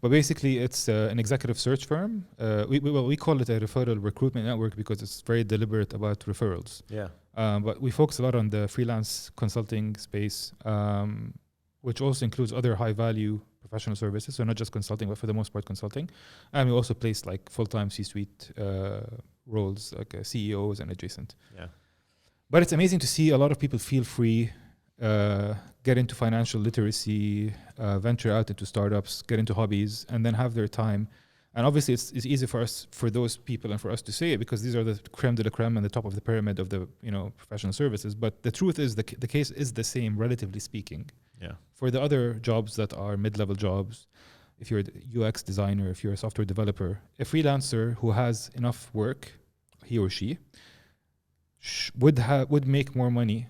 But basically, it's an executive search firm. We call it a referral recruitment network because it's very deliberate about referrals. Yeah. But we focus a lot on the freelance consulting space, which also includes other high-value professional services. So not just consulting, but for the most part consulting. And we also place like full-time C-suite roles, like CEOs and adjacent. Yeah. But it's amazing to see a lot of people feel free, get into financial literacy, venture out into startups, get into hobbies, and then have their time. And obviously, it's easy for those people and for us to say it because these are the creme de la creme and the top of the pyramid of the professional services. But the truth is, the case is the same, relatively speaking. Yeah. For the other jobs that are mid-level jobs, if you're a UX designer, if you're a software developer, a freelancer who has enough work, he or she would make more money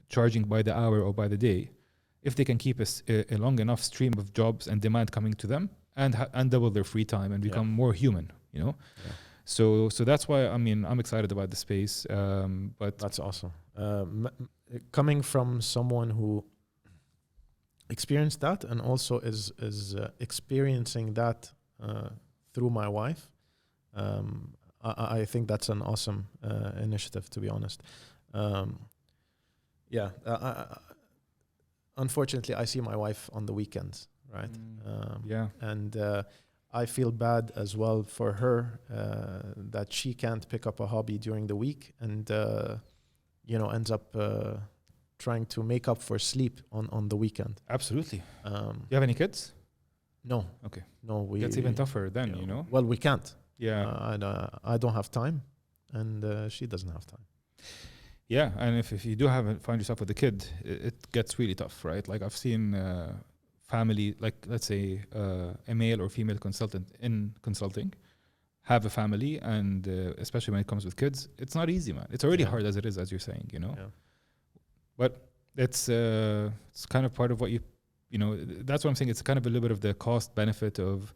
charging by the hour or by the day if they can keep a long enough stream of jobs and demand coming to them and double their free time and become more human, Yeah. So that's why I'm excited about the space. But that's awesome. Coming from someone who experienced that, and also is experiencing that through my wife. I think that's an awesome initiative, to be honest. Unfortunately, I see my wife on the weekends, right? And I feel bad as well for her that she can't pick up a hobby during the week, and ends up trying to make up for sleep on the weekend. Absolutely. You have any kids? No. Okay. No, That's even tougher then, Well, we can't. Yeah. I don't have time, and she doesn't have time. Yeah, and if you do find yourself with a kid, it gets really tough, right? Like I've seen family, like let's say a male or female consultant in consulting, have a family, and especially when it comes with kids, it's not easy, man. It's already hard as it is, as you're saying, Yeah. But it's kind of part of what that's what I'm saying. It's kind of a little bit of the cost benefit of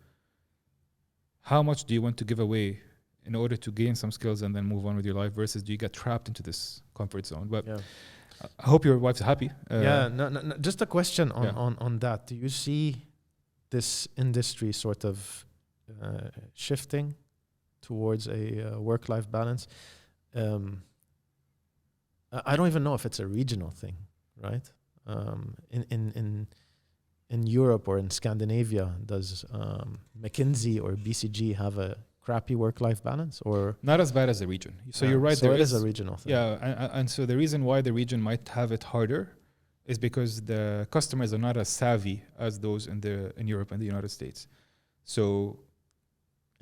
how much do you want to give away in order to gain some skills and then move on with your life, versus do you get trapped into this comfort zone? But I hope your wife's happy. No. Just a question on that. Do you see this industry sort of shifting towards a work-life balance? I don't even know if it's a regional thing, right? In Europe or in Scandinavia, does McKinsey or BCG have a crappy work-life balance, or not as bad as the region? So you're right. So it is a regional thing. Yeah, and so the reason why the region might have it harder is because the customers are not as savvy as those in Europe and the United States. So,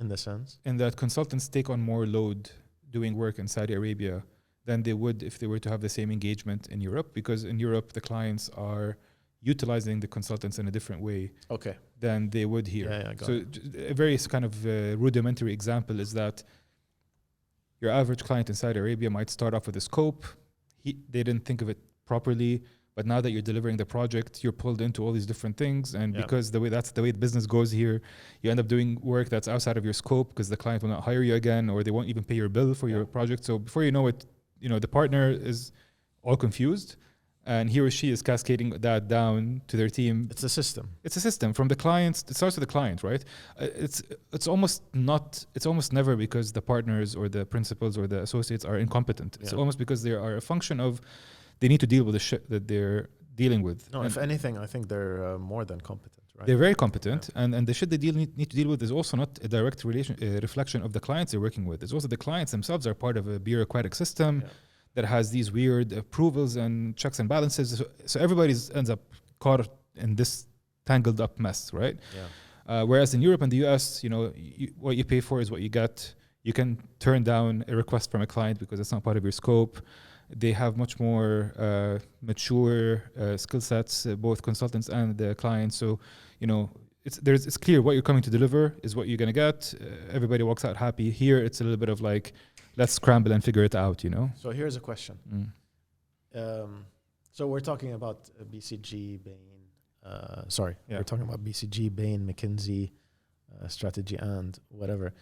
in the sense, in that consultants take on more load doing work in Saudi Arabia than they would if they were to have the same engagement in Europe, because in Europe the clients are utilizing the consultants in a different way than they would here. So a very kind of rudimentary example is that your average client in Saudi Arabia might start off with a scope. They didn't think of it properly, but now that you're delivering the project, you're pulled into all these different things. And because that's the way the business goes here, you end up doing work that's outside of your scope because the client will not hire you again, or they won't even pay your bill for your project. So before you know it, the partner is all confused, and he or she is cascading that down to their team. It's a system. It's a system from the clients. It starts with the client, right? It's almost never because the partners or the principals or the associates are incompetent. It's almost because they are a function of they need to deal with the shit that they're dealing with. No, if anything, I think they're more than competent, right? They're very competent, and the shit they need to deal with is also not a direct reflection of the clients they're working with. It's also the clients themselves are part of a bureaucratic system that has these weird approvals and checks and balances. So everybody ends up caught in this tangled up mess, right? Whereas in Europe and the US, what you pay for is what you get. You can turn down a request from a client because it's not part of your scope. They have much more mature skill sets, both consultants and the clients. So, it's clear what you're coming to deliver is what you're going to get. Everybody walks out happy. Here, it's a little bit of like, let's scramble and figure it out, So here's a question. So we're talking about BCG, Bain. We're talking about BCG, Bain, McKinsey, Strategy and whatever.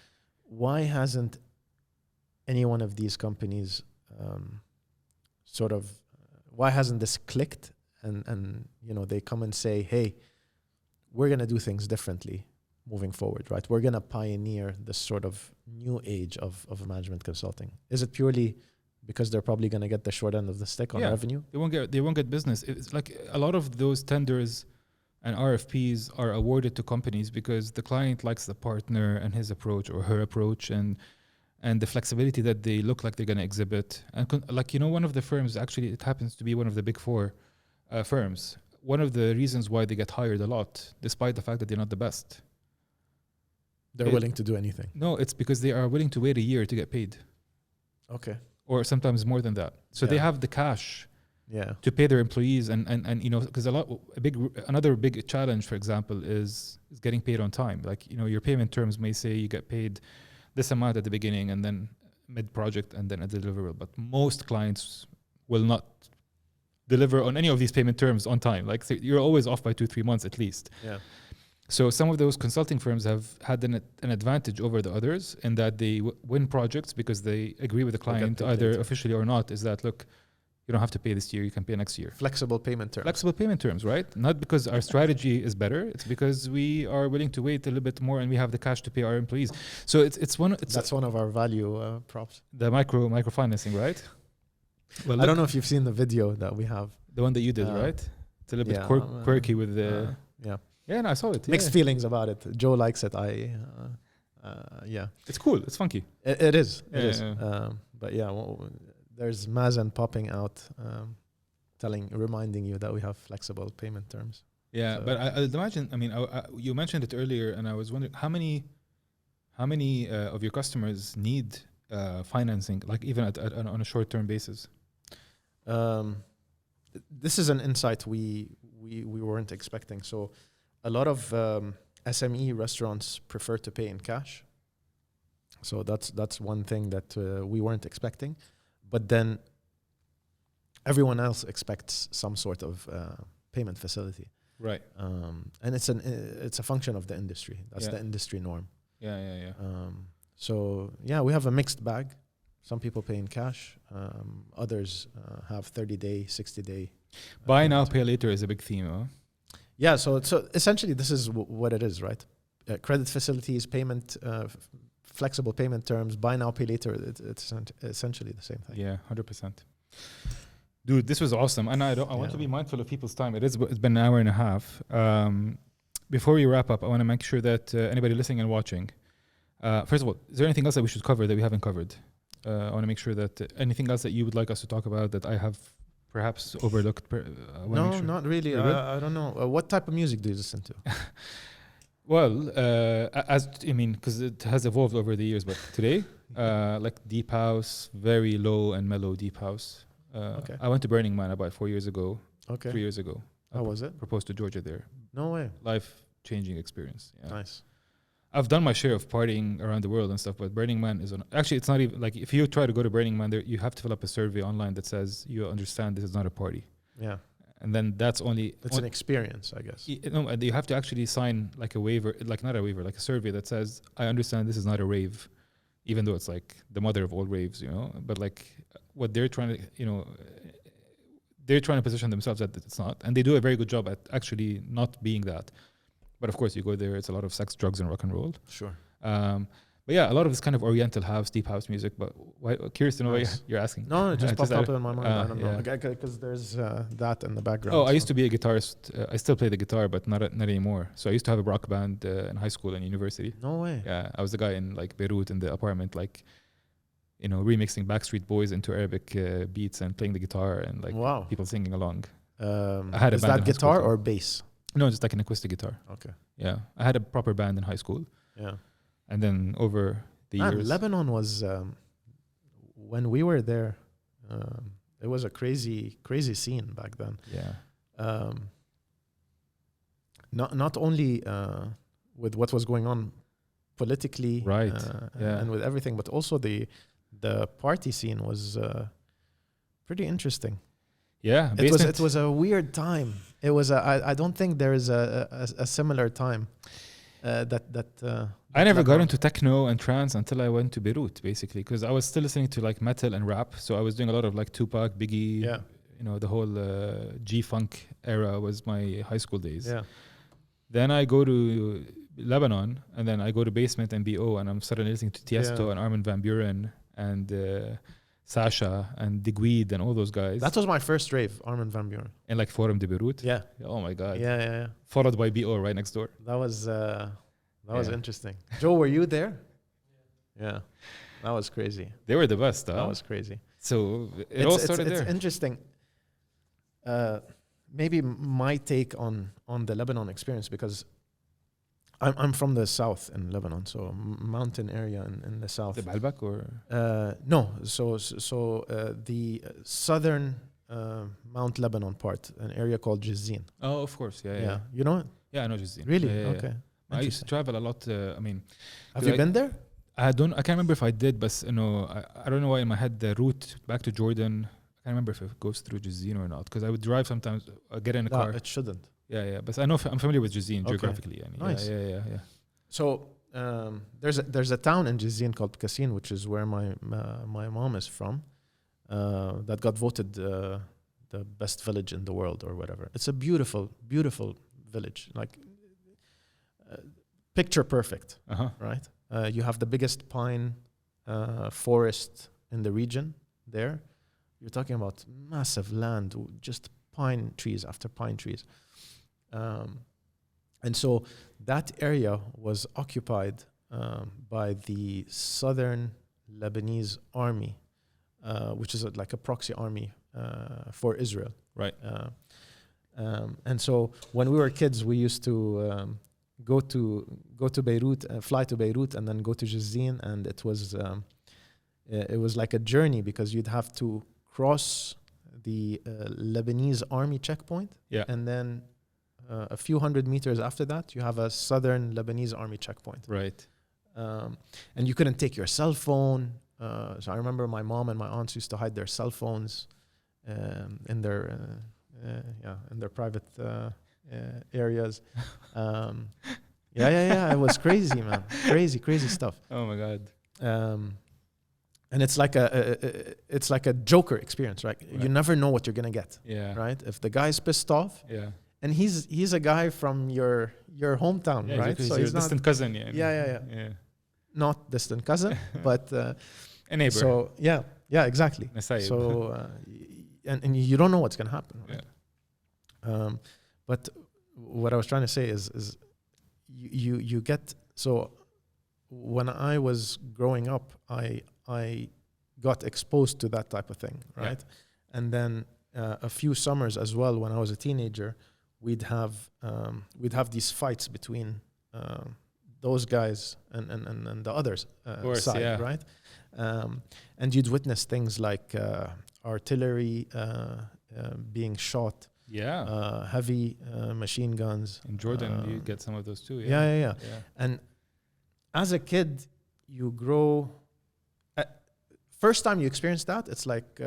Why hasn't any one of these companies why hasn't this clicked and they come and say, hey, we're going to do things differently moving forward, right? We're going to pioneer this sort of new age of management consulting. Is it purely because they're probably going to get the short end of the stick on revenue? They won't get business. It's like a lot of those tenders and RFPs are awarded to companies because the client likes the partner and his approach or her approach and the flexibility that they look like they're going to exhibit. And one of the firms, actually, it happens to be one of the big four firms. One of the reasons why they get hired a lot, despite the fact that they're not the best. They're willing to do anything. No, it's because they are willing to wait a year to get paid. Okay. Or sometimes more than that. So they have the cash to pay their employees and because another big challenge, for example, is getting paid on time. Like, your payment terms may say you get paid this amount at the beginning and then mid-project and then a deliverable. But most clients will not deliver on any of these payment terms on time. Like, so you're always off by 2-3 months at least. So some of those consulting firms have had an advantage over the others in that they win projects because they agree with the client either officially or not, is that, look, you don't have to pay this year, you can pay next year. Flexible payment terms. Flexible payment terms, right? Not because our strategy is better, it's because we are willing to wait a little bit more and we have the cash to pay our employees. So that's one of our value props. The microfinancing, right? Well, I don't know if you've seen the video that we have. The one that you did, right? It's a little bit quirky with the... Yeah, no, I saw it. Mixed feelings about it. Joe likes it. It's cool. It's funky. It is. It is. But yeah, there's Mazen popping out, reminding you that we have flexible payment terms. Yeah, so. But I'd imagine. I mean, you mentioned it earlier, and I was wondering how many of your customers need financing, like even on a short-term basis. This is an insight we weren't expecting. So, a lot of SME restaurants prefer to pay in cash. So that's one thing that we weren't expecting. But then everyone else expects some sort of payment facility. Right. And it's a function of the industry. That's the industry norm. Yeah. So we have a mixed bag. Some people pay in cash. Others have 30-day, 60-day. Buy now, pay later is a big theme, huh? Yeah, so essentially this is what it is, right? Credit facilities, payment, flexible payment terms, buy now, pay later. It's essentially the same thing. Yeah, 100%. Dude, this was awesome. And I want to be mindful of people's time. It's been an hour and a half. Before we wrap up, I want to make sure that anybody listening and watching, first of all, is there anything else that we should cover that we haven't covered? I want to make sure that anything else that you would like us to talk about that I have perhaps overlooked. No, sure. Not really. I don't know. What type of music do you listen to? Well, because it has evolved over the years, but today, like deep house, very low and mellow deep house. Okay. I went to Burning Man about 4 years ago. Okay. 3 years ago. How was it? Proposed to Georgia there. No way. Life-changing experience. Yeah. Nice. I've done my share of partying around the world and stuff, but Burning Man is actually, it's not even like if you try to go to Burning Man, you have to fill up a survey online that says you understand this is not a party. Yeah. And then that's only... It's an experience, I guess. You have to actually sign like a waiver, like not a waiver, like a survey that says, I understand this is not a rave, even though it's like the mother of all raves, but like what they're trying to, they're trying to position themselves that it's not. And they do a very good job at actually not being that. But of course, you go there, it's a lot of sex, drugs, and rock and roll. Sure. But yeah, a lot of this kind of Oriental house, deep house music. But curious to know why you're asking. No, it just popped up in my mind. I don't know. Because there's that in the background. Oh, I used to be a guitarist. I still play the guitar, but not anymore. So I used to have a rock band in high school and university. No way. Yeah, I was the guy in like Beirut in the apartment, like, remixing Backstreet Boys into Arabic beats and playing the guitar and like people singing along. I had is that guitar or bass? No, just like an acoustic guitar. Okay. Yeah, I had a proper band in high school. Yeah. And then over the years, Lebanon was when we were there. It was a crazy scene back then. Yeah. Not only with what was going on politically, right? And with everything, but also the party scene was pretty interesting. Yeah, it was a weird time. It was I don't think there is a similar time I never got into techno and trance until I went to Beirut, basically, because I was still listening to like metal and rap. So I was doing a lot of like Tupac, Biggie. Yeah. The whole G-funk era was my high school days. Yeah. Then I go to Lebanon, and then I go to Basement and BO, and I'm suddenly listening to Tiesto and Armin van Buuren and Sasha and Digweed and all those guys. That was my first rave, Armin van Buuren. In like Forum de Beirut. Yeah. Oh my God. Yeah. Followed by BO right next door. That was interesting. Joe, were you there? Yeah. That was crazy. They were the best, huh? That was crazy. So it all started there. It's interesting. Maybe my take on the Lebanon experience, because I'm from the south in Lebanon, so mountain area in the south. The Baalbek or? No, so the southern Mount Lebanon part, an area called Jizin. Oh, of course, yeah. You know it? Yeah, I know Jizin. Really? Yeah. Okay. I used to travel a lot. Have you been there? I can't remember if I did, but I don't know why in my head the route back to Jordan. I can't remember if it goes through Jizin or not, because I would drive sometimes, get in a car. It shouldn't. Yeah. But I know I'm familiar with Jizin geographically. Nice. Yeah. So there's a town in Jizin called Kassin, which is where my mom is from. that got voted the best village in the world or whatever. It's a beautiful, beautiful village, like picture perfect, right? You have the biggest pine forest in the region there. You're talking about massive land, just pine trees after pine trees. And so that area was occupied by the southern Lebanese army, which is like a proxy army for Israel. Right. And so when we were kids, we used to go to Beirut, fly to Beirut, and then go to Jizin, and it was like a journey because you'd have to cross the Lebanese army checkpoint, and then a few hundred meters after that, you have a southern Lebanese army checkpoint. Right. And you couldn't take your cell phone. So I remember my mom and my aunts used to hide their cell phones in their private areas. It was crazy, man. Crazy stuff. Oh my God. And it's like a Joker experience, right? You never know what you're gonna get. Yeah. Right. If the guy's pissed off. Yeah. And he's a guy from your hometown, right? So he's your distant cousin. Yeah. Not distant cousin, but a neighbor. So yeah, exactly. So and you don't know what's gonna happen. Right? Yeah. But what I was trying to say is you get, so when I was growing up, I got exposed to that type of thing, right? Yeah. And then a few summers as well, when I was a teenager, we'd have these fights between those guys and the others side, right? And you'd witness things like artillery being shot, heavy machine guns. In Jordan, you get some of those too. Yeah. And as a kid, you grow. First time you experience that, it's like,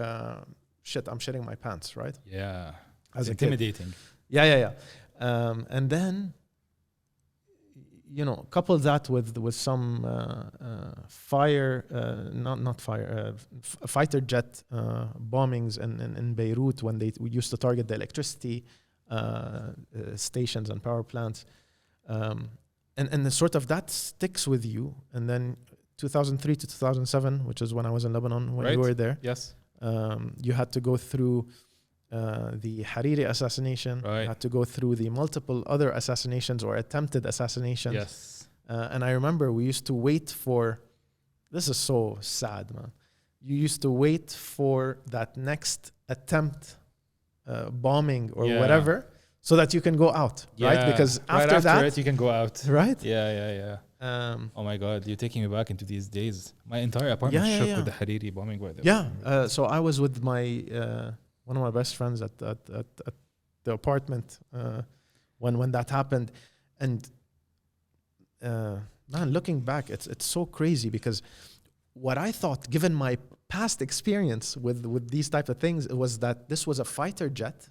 shit, I'm shitting my pants, right? Yeah. As intimidating. Kid. Yeah. And then, couple that with some fighter jet bombings in Beirut when we used to target the electricity stations and power plants, and the sort of that sticks with you. And then 2003 to 2007, which is when I was in Lebanon when you were there. Yes. You had to go through the Hariri assassination. Right. You had to go through the multiple other assassinations or attempted assassinations. Yes. And I remember we used to wait for, this is so sad, man. You used to wait for that next attempt, bombing or whatever, so that you can go out, right? Because after that, it, you can go out. Right? Yeah. Oh my God, you're taking me back into these days. My entire apartment shook with the Hariri bombing. So I was with my one of my best friends at the apartment when that happened, and man, looking back, it's so crazy because what I thought, given my past experience with these type of things, was that this was a fighter jet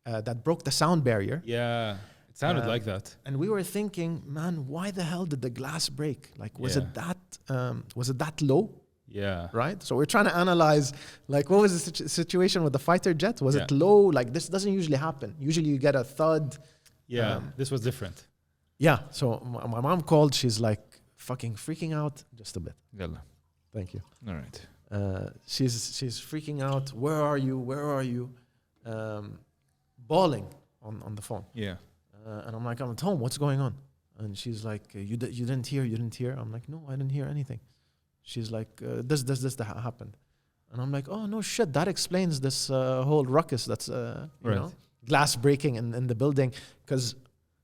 that broke the sound barrier. Yeah. It sounded like that. And we were thinking, man, why the hell did the glass break? Like, was it that low? Yeah. Right? So we're trying to analyze, like, what was the situation with the fighter jet? Was it low? Like, this doesn't usually happen. Usually you get a thud. Yeah, this was different. Yeah. So my mom called. She's like fucking freaking out just a bit. Yalla. Thank you. All right. She's freaking out. Where are you? Bawling on the phone. Yeah. And I'm like, I'm at home. What's going on? And she's like, you didn't hear? I'm like, no, I didn't hear anything. She's like, this happened. And I'm like, oh, no shit. That explains this whole ruckus that's, glass breaking in the building. Because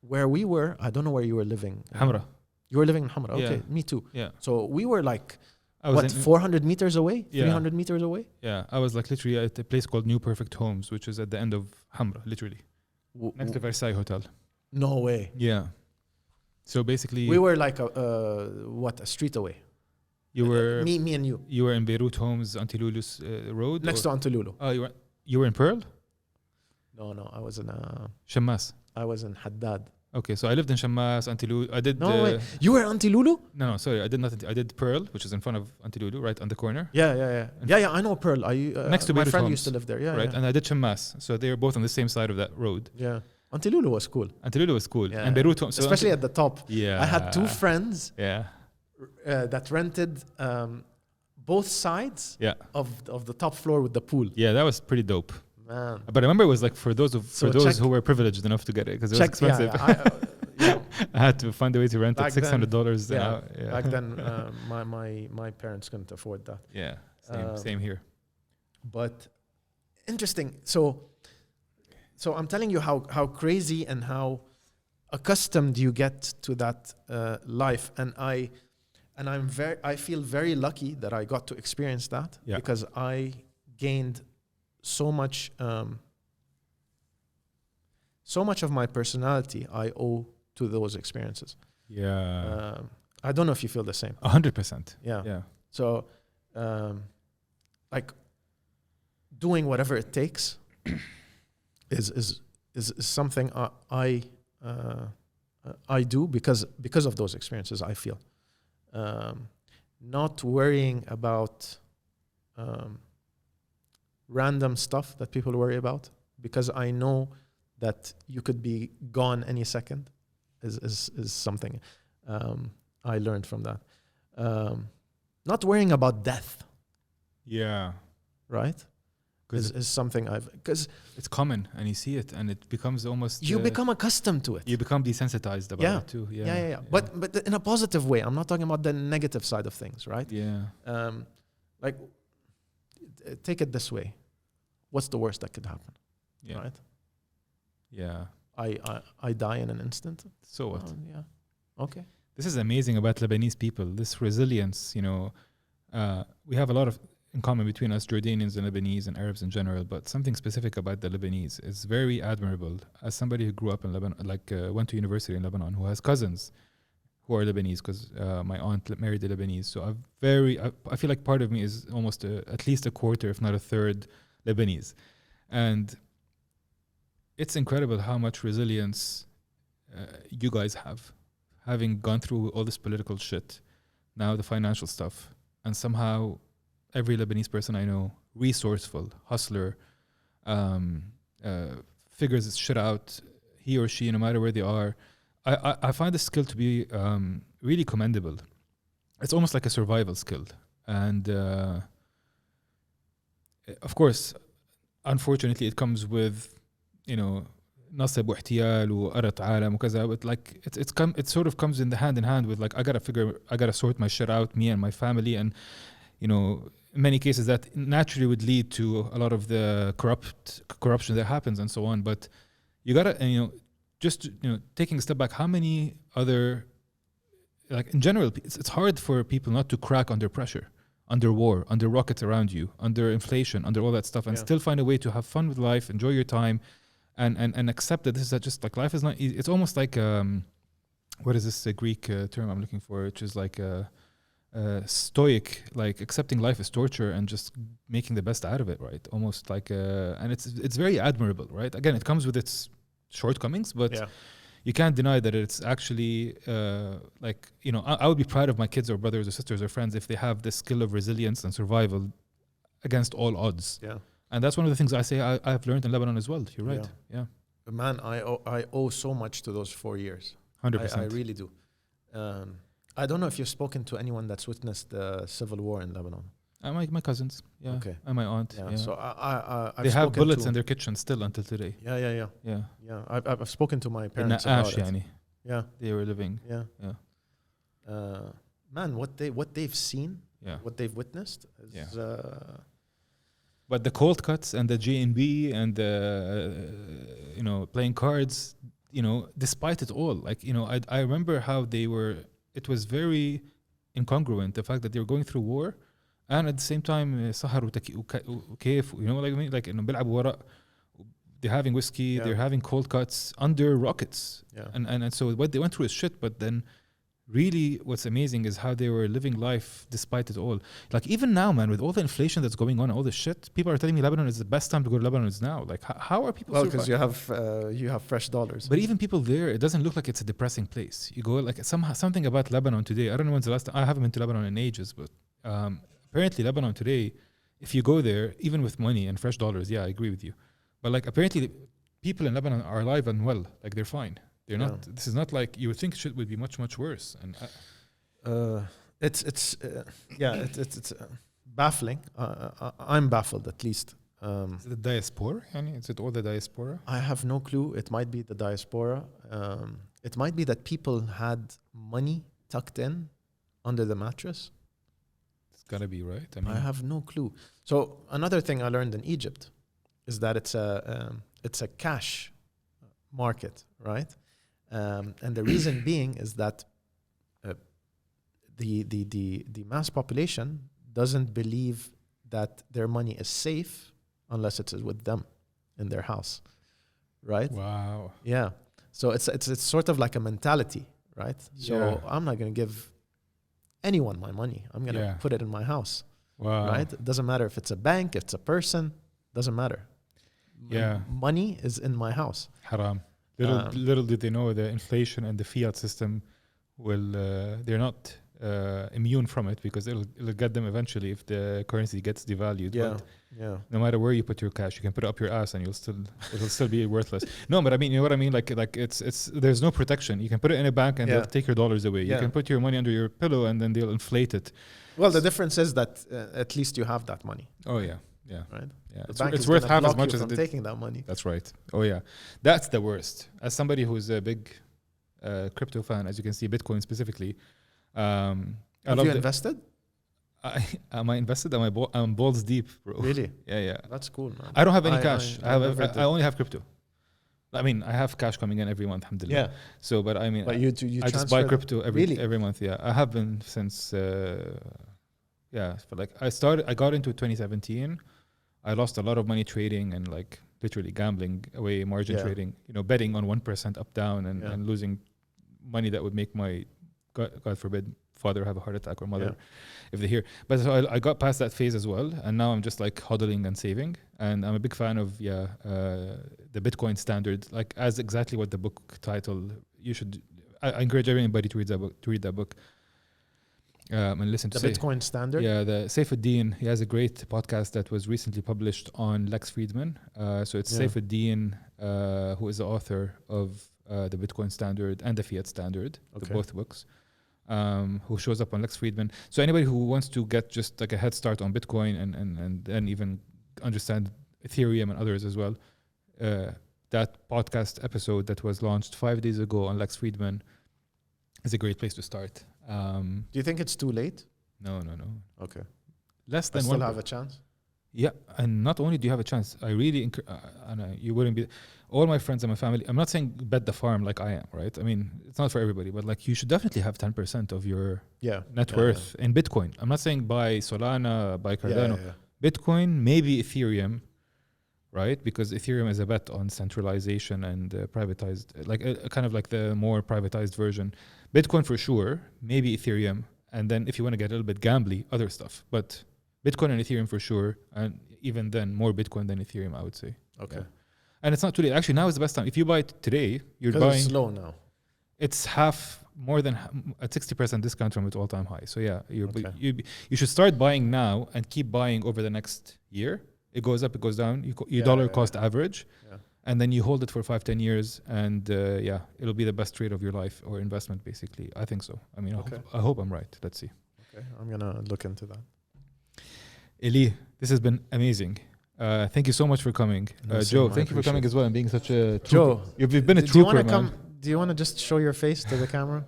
where we were, I don't know where you were living. Hamra. You were living in Hamra. Okay, me too. Yeah. So we were like, 400 meters away? 300 meters away? Yeah, I was like literally at a place called New Perfect Homes, which is at the end of Hamra, literally. Next to Versailles Hotel. No way. Yeah. So basically... We were like a street away. You were... Me and you. You were in Beirut Homes, Antilulus Road? Next to Antilulu. Oh, you were in Pearl? No, I was in... Shammas? I was in Haddad. Okay, so I lived in Shammas, Antilulu. I did. No way. You were Auntie Lulu? No, sorry, I did nothing. I did Pearl, which is in front of Antilulu, right on the corner. Yeah. I know Pearl. Next to my Beirut friend Homes, used to live there. Yeah, right. yeah. And I did Shammas, so they were both on the same side of that road. Yeah. Auntie Lulu was cool. Antilulu was cool, Yeah. and Beirut Homes, so especially at the top. Yeah, I had 2 friends Yeah, that rented both sides yeah, of the top floor with the pool. yeah. That was pretty dope. Man. But I remember it was like for those check- who were privileged enough to get it because it was expensive. I had to find a way to rent it, $600. Back then, my parents couldn't afford that. Yeah, same here. But interesting. So I'm telling you how crazy and how accustomed you get to that life, and I feel very lucky that I got to experience that because I gained so much of my personality I owe to those experiences. Yeah, I don't know if you feel the same. 100%. Yeah. So, like, doing whatever it takes is something I do because of those experiences. I feel not worrying about random stuff that people worry about, because I know that you could be gone any second is something I learned from that. Not worrying about death. Yeah. Right? Is something because it's common and you see it and it becomes almost you become accustomed to it. You become desensitized about it too. Yeah. But in a positive way. I'm not talking about the negative side of things, right? Yeah. Like, take it this way. What's the worst that could happen? Yeah. Right? Yeah. I die in an instant. So what? Yeah. Okay. This is amazing about Lebanese people. This resilience, we have a lot in common between us Jordanians and Lebanese and Arabs in general, but something specific about the Lebanese is very admirable. As somebody who grew up in Lebanon, went to university in Lebanon, who has cousins who are Lebanese, because my aunt married a Lebanese. So I feel like part of me is almost at least a quarter, if not a third, Lebanese. And it's incredible how much resilience you guys have, having gone through all this political shit, now the financial stuff, and somehow every Lebanese person I know, resourceful, hustler, figures this shit out, he or she, no matter where they are. I find this skill to be really commendable. It's almost like a survival skill. And of course, unfortunately, it comes with, نصب واحتيال وقرط عالم وكذا, but like it sort of comes in hand with like I gotta sort my shit out, me and my family, and in many cases that naturally would lead to a lot of the corruption that happens and so on. But you gotta taking a step back, how many other, like in general, it's hard for people not to crack under pressure, under war, under rockets around you, under inflation, under all that stuff, and still find a way to have fun with life, enjoy your time, and accept that this is just like life is not easy. It's almost like what is this Greek term I'm looking for, which is like stoic, like accepting life is torture and just making the best out of it, right? Almost like and it's very admirable, right? Again, it comes with its shortcomings, but you can't deny that it's actually I would be proud of my kids or brothers or sisters or friends if they have this skill of resilience and survival against all odds. And that's one of the things I say I've learned in Lebanon as well. You're right. Yeah. Man, I owe so much to those 4 years. 100%. I really do. I don't know if you've spoken to anyone that's witnessed the civil war in Lebanon. My cousins, yeah. Okay. And my aunt. Yeah. So I've they have bullets in their kitchen still until today. Yeah. I've spoken to my parents about it. Yeah. They were living. Yeah. Man, what they've seen, what they've witnessed is but the cold cuts and the G&B and the playing cards, despite it all, like I remember how they were. It was very incongruent, the fact that they were going through war and at the same time سهر وكيف, like I mean, like بيلعبوا ورق, they're having whiskey, they're having cold cuts under rockets, and so what they went through is shit, but then really what's amazing is how they were living life despite it all. Like even now, man, with all the inflation that's going on, all this shit, people are telling me Lebanon is the best time to go to Lebanon is now. Like how are people? Well, because you have fresh dollars. But even people there, it doesn't look like it's a depressing place. You go like something about Lebanon today. I don't know when's the last time. I haven't been to Lebanon in ages, but apparently Lebanon today, if you go there, even with money and fresh dollars, yeah, I agree with you. But like apparently people in Lebanon are alive and well. Like they're fine. They're not. This is not like you would think shit would be much worse. And it's baffling. I'm baffled at least. Is it the diaspora? Is it all the diaspora? I have no clue. It might be the diaspora. It might be that people had money tucked in under the mattress. It's gotta be right. I have no clue. So another thing I learned in Egypt is that it's a cash market, right? And the reason being is that the mass population doesn't believe that their money is safe unless it's with them in their house, right? Wow. Yeah. So it's sort of like a mentality, right? So I'm not going to give anyone my money. I'm going to put it in my house. Wow. Right? It doesn't matter if it's a bank, if it's a person, doesn't matter. Yeah. Money is in my house. Haram. Little did they know the inflation and the fiat system will they're not immune from it because it'll get them eventually if the currency gets devalued. Yeah. But no matter where you put your cash, you can put it up your ass and it'll still be worthless. No, but I mean, you know what I mean? Like it's there's no protection. You can put it in a bank and they'll take your dollars away. You can put your money under your pillow and then they'll inflate it. Well, the difference is that at least you have that money. Oh yeah. Yeah. Right. Yeah. It's worth half as much as taking that money. That's right. Oh yeah. That's the worst. As somebody who's a big crypto fan, as you can see, Bitcoin specifically. Have you invested? Am I invested? I'm balls deep, bro. Really? Yeah. That's cool, man. I don't have any cash. I only have crypto. I mean, I have cash coming in every month, alhamdulillah. Yeah. So, but I mean, but you I just buy crypto every month. Yeah, I have been since. But like I got into 2017. I lost a lot of money trading and like literally gambling away, margin trading. You know, betting on 1% up down and losing money that would make my God forbid father have a heart attack or mother if they hear. But so I got past that phase as well, and now I'm just like hodling and saving. And I'm a big fan of the Bitcoin standard, like as exactly what the book title. You should. I encourage everybody to read that book. And listen to the Bitcoin standard. Yeah, the Saifuddin. He has a great podcast that was recently published on Lex Friedman. So it's Saifuddin, who is the author of the Bitcoin standard and the fiat standard, both books, who shows up on Lex Friedman. So anybody who wants to get just like a head start on Bitcoin and then even understand Ethereum and others as well, that podcast episode that was launched 5 days ago on Lex Friedman is a great place to start. Do you think it's too late? No. Okay. Less than still have a chance? Yeah, and not only do you have a chance, I really you wouldn't be. All my friends and my family, I'm not saying bet the farm like I am, right? I mean, it's not for everybody, but like you should definitely have 10% of your net worth in Bitcoin. I'm not saying buy Solana, buy Cardano. Bitcoin, maybe Ethereum, right? Because Ethereum is a bet on centralization and privatized, like kind of like the more privatized version. Bitcoin for sure, maybe Ethereum, and then if you want to get a little bit gambly, other stuff. But Bitcoin and Ethereum for sure, and even then more Bitcoin than Ethereum, I would say. Okay. Yeah. And it's not too late. Actually, now is the best time. If you buy it today, you're buying. It's slow now. It's more than a 60% discount from its all-time high. So yeah, you should start buying now and keep buying over the next year. It goes up, it goes down. Your dollar cost average. Yeah. And then you hold it for 5-10 years, and it'll be the best trade of your life or investment, basically. I think so. I mean, I hope I'm right. Let's see. Okay, I'm gonna look into that. Elie, this has been amazing. Thank you so much for coming. Joe, thank you for coming as well and being such a trooper. Joe, you've been a trooper, man. Do you want to just show your face to the camera?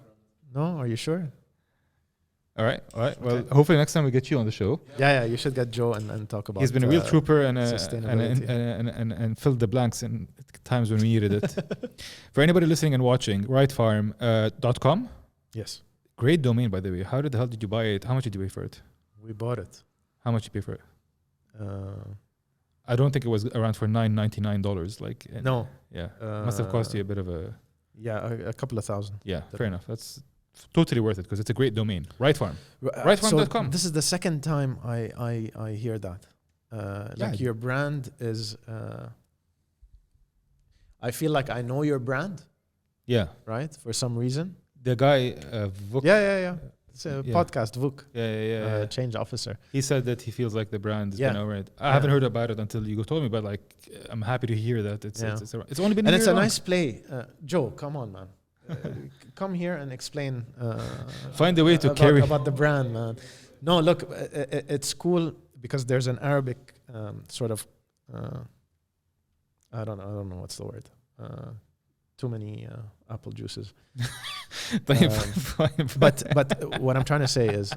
No? Are you sure? All right. Well, hopefully next time we get you on the show. Yeah, you should get Joe and talk about. He's been a real trooper and filled the blanks in times when we needed it. For anybody listening and watching, rightfarm.com. Yes. Great domain, by the way. How the hell did you buy it? How much did you pay for it? We bought it. How much did you pay for it? I don't think it was around for $999. Like no. Yeah. Must have cost you a bit of a. Yeah, a couple of thousand. Yeah, fair enough. That's totally worth it because it's a great domain. Right Farm. Rightfarm.com. So this is the second time I hear that. Like your brand is. I feel like I know your brand. Yeah. Right. For some reason. The guy, Vuk. Yeah. It's a podcast, Vuk. Yeah. Change officer. He said that he feels like the brand has been alright. I haven't heard about it until you told me, but like, I'm happy to hear that it's only been. And it's a nice play. Joe, come on, man. Come here and explain. Find a way to about the brand, man. No, look, it's cool because there's an Arabic sort of. I don't know what's the word. Too many apple juices. But what I'm trying to say is,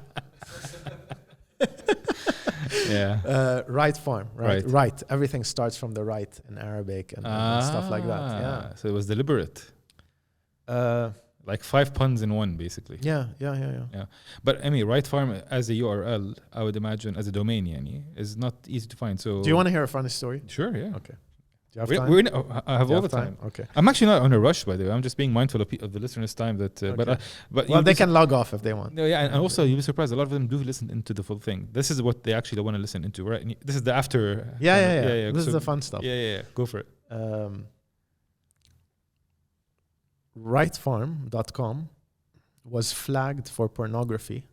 right farm, right? Right. Everything starts from the right in Arabic and stuff like that. Yeah. So it was deliberate. Like 5 puns in one, basically. Yeah. But I mean, Right Farm as a URL, I would imagine as a domain, yani, is not easy to find. So do you want to hear a funny story? Sure. Yeah. Okay. Do you have time? I have all the time. Okay. I'm actually not on a rush, by the way. I'm just being mindful of the listeners' time. That, okay. but well, they can log off if they want. No, yeah, and also you'll be surprised. A lot of them do listen into the full thing. This is what they actually want to listen into, right? This is the after. Yeah. This is the fun stuff. Yeah. Go for it. Rightfarm.com was flagged for pornography.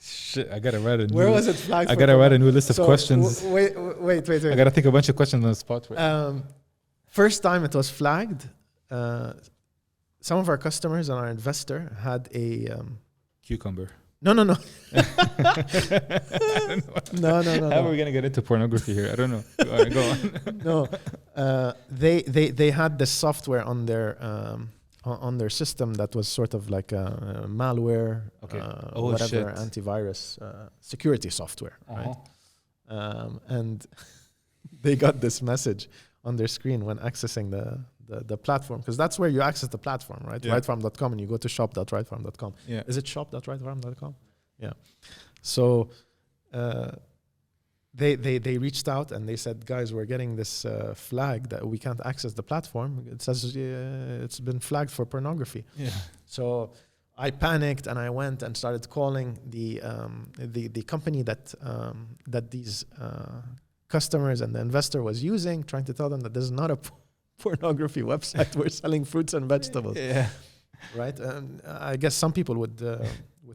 Shit, I gotta write a new. Where was it flagged? I gotta write a new list of questions. Wait. I gotta think a bunch of questions on the spot. First time it was flagged, some of our customers and our investor had a cucumber. No. No. How are we gonna get into pornography here? I don't know. Go on. No, they had this software on their system that was sort of like a malware, whatever, antivirus security software, right? And they got this message on their screen when accessing the platform, because that's where you access the platform, right? Yeah. Rightfarm.com, and you go to shop.rightfarm.com. Yeah. Is it shop.rightfarm.com? Yeah. So they reached out and they said, guys, we're getting this flag that we can't access the platform. It says it's been flagged for pornography. Yeah. So I panicked and I went and started calling the company that these customers and the investor was using, trying to tell them that this is not a pornography website. We're selling fruits and vegetables. Yeah. Right. I guess some people would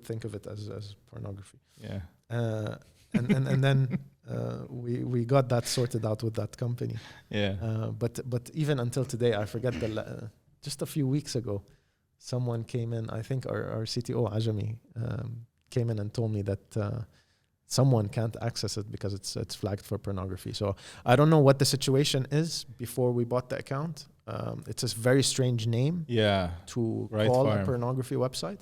think of it as pornography. Yeah. And then we got that sorted out with that company. Yeah. But even until today, I forget just a few weeks ago, someone came in. I think our CTO Ajami came in and told me that someone can't access it because it's flagged for pornography. So I don't know what the situation is before we bought the account. It's a very strange name. Yeah. To Right call Farm. a pornography website.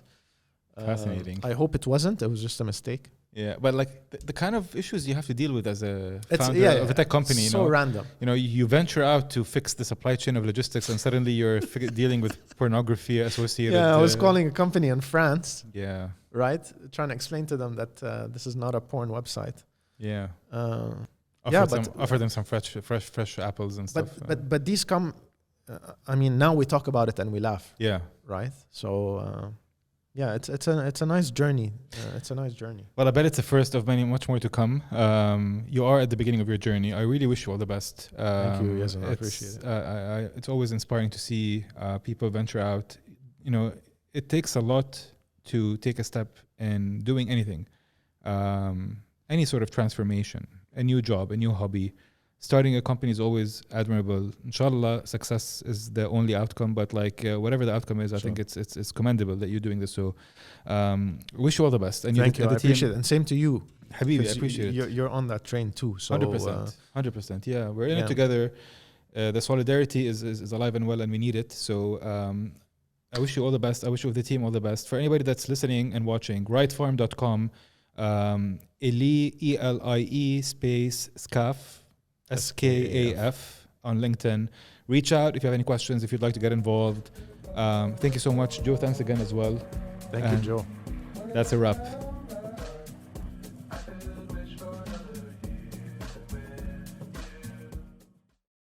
Fascinating. I hope it wasn't. It was just a mistake. Yeah, but like the kind of issues you have to deal with as a founder of a tech company, so random. You know, you venture out to fix the supply chain of logistics, and suddenly you're dealing with pornography associated. Yeah, I was calling a company in France. Yeah. Right, trying to explain to them that this is not a porn website. Yeah. Offer them some fresh apples and stuff. But these come. I mean, now we talk about it and we laugh. Yeah. Right. So. Yeah, it's a nice journey. It's a nice journey. Well, I bet it's the first of much more to come. You are at the beginning of your journey. I really wish you all the best. Thank you. Yes, I appreciate it. It's always inspiring to see people venture out. You know, it takes a lot to take a step in doing anything, any sort of transformation, a new job, a new hobby. Starting a company is always admirable. Inshallah, success is the only outcome, but like whatever the outcome is, I think it's commendable that you're doing this. So wish you all the best. And thank you. I appreciate it. And same to you. Habibi, I appreciate it. You're on that train too. So 100%. Yeah, we're in it together. The solidarity is alive and well, and we need it. So I wish you all the best. I wish you the team all the best. For anybody that's listening and watching, rightfarm.com, Elie, ELIE space Skaf, SKAF on LinkedIn. Reach out if you have any questions, if you'd like to get involved. Thank you so much. Joe, thanks again as well. Thank you, Joe. That's a wrap.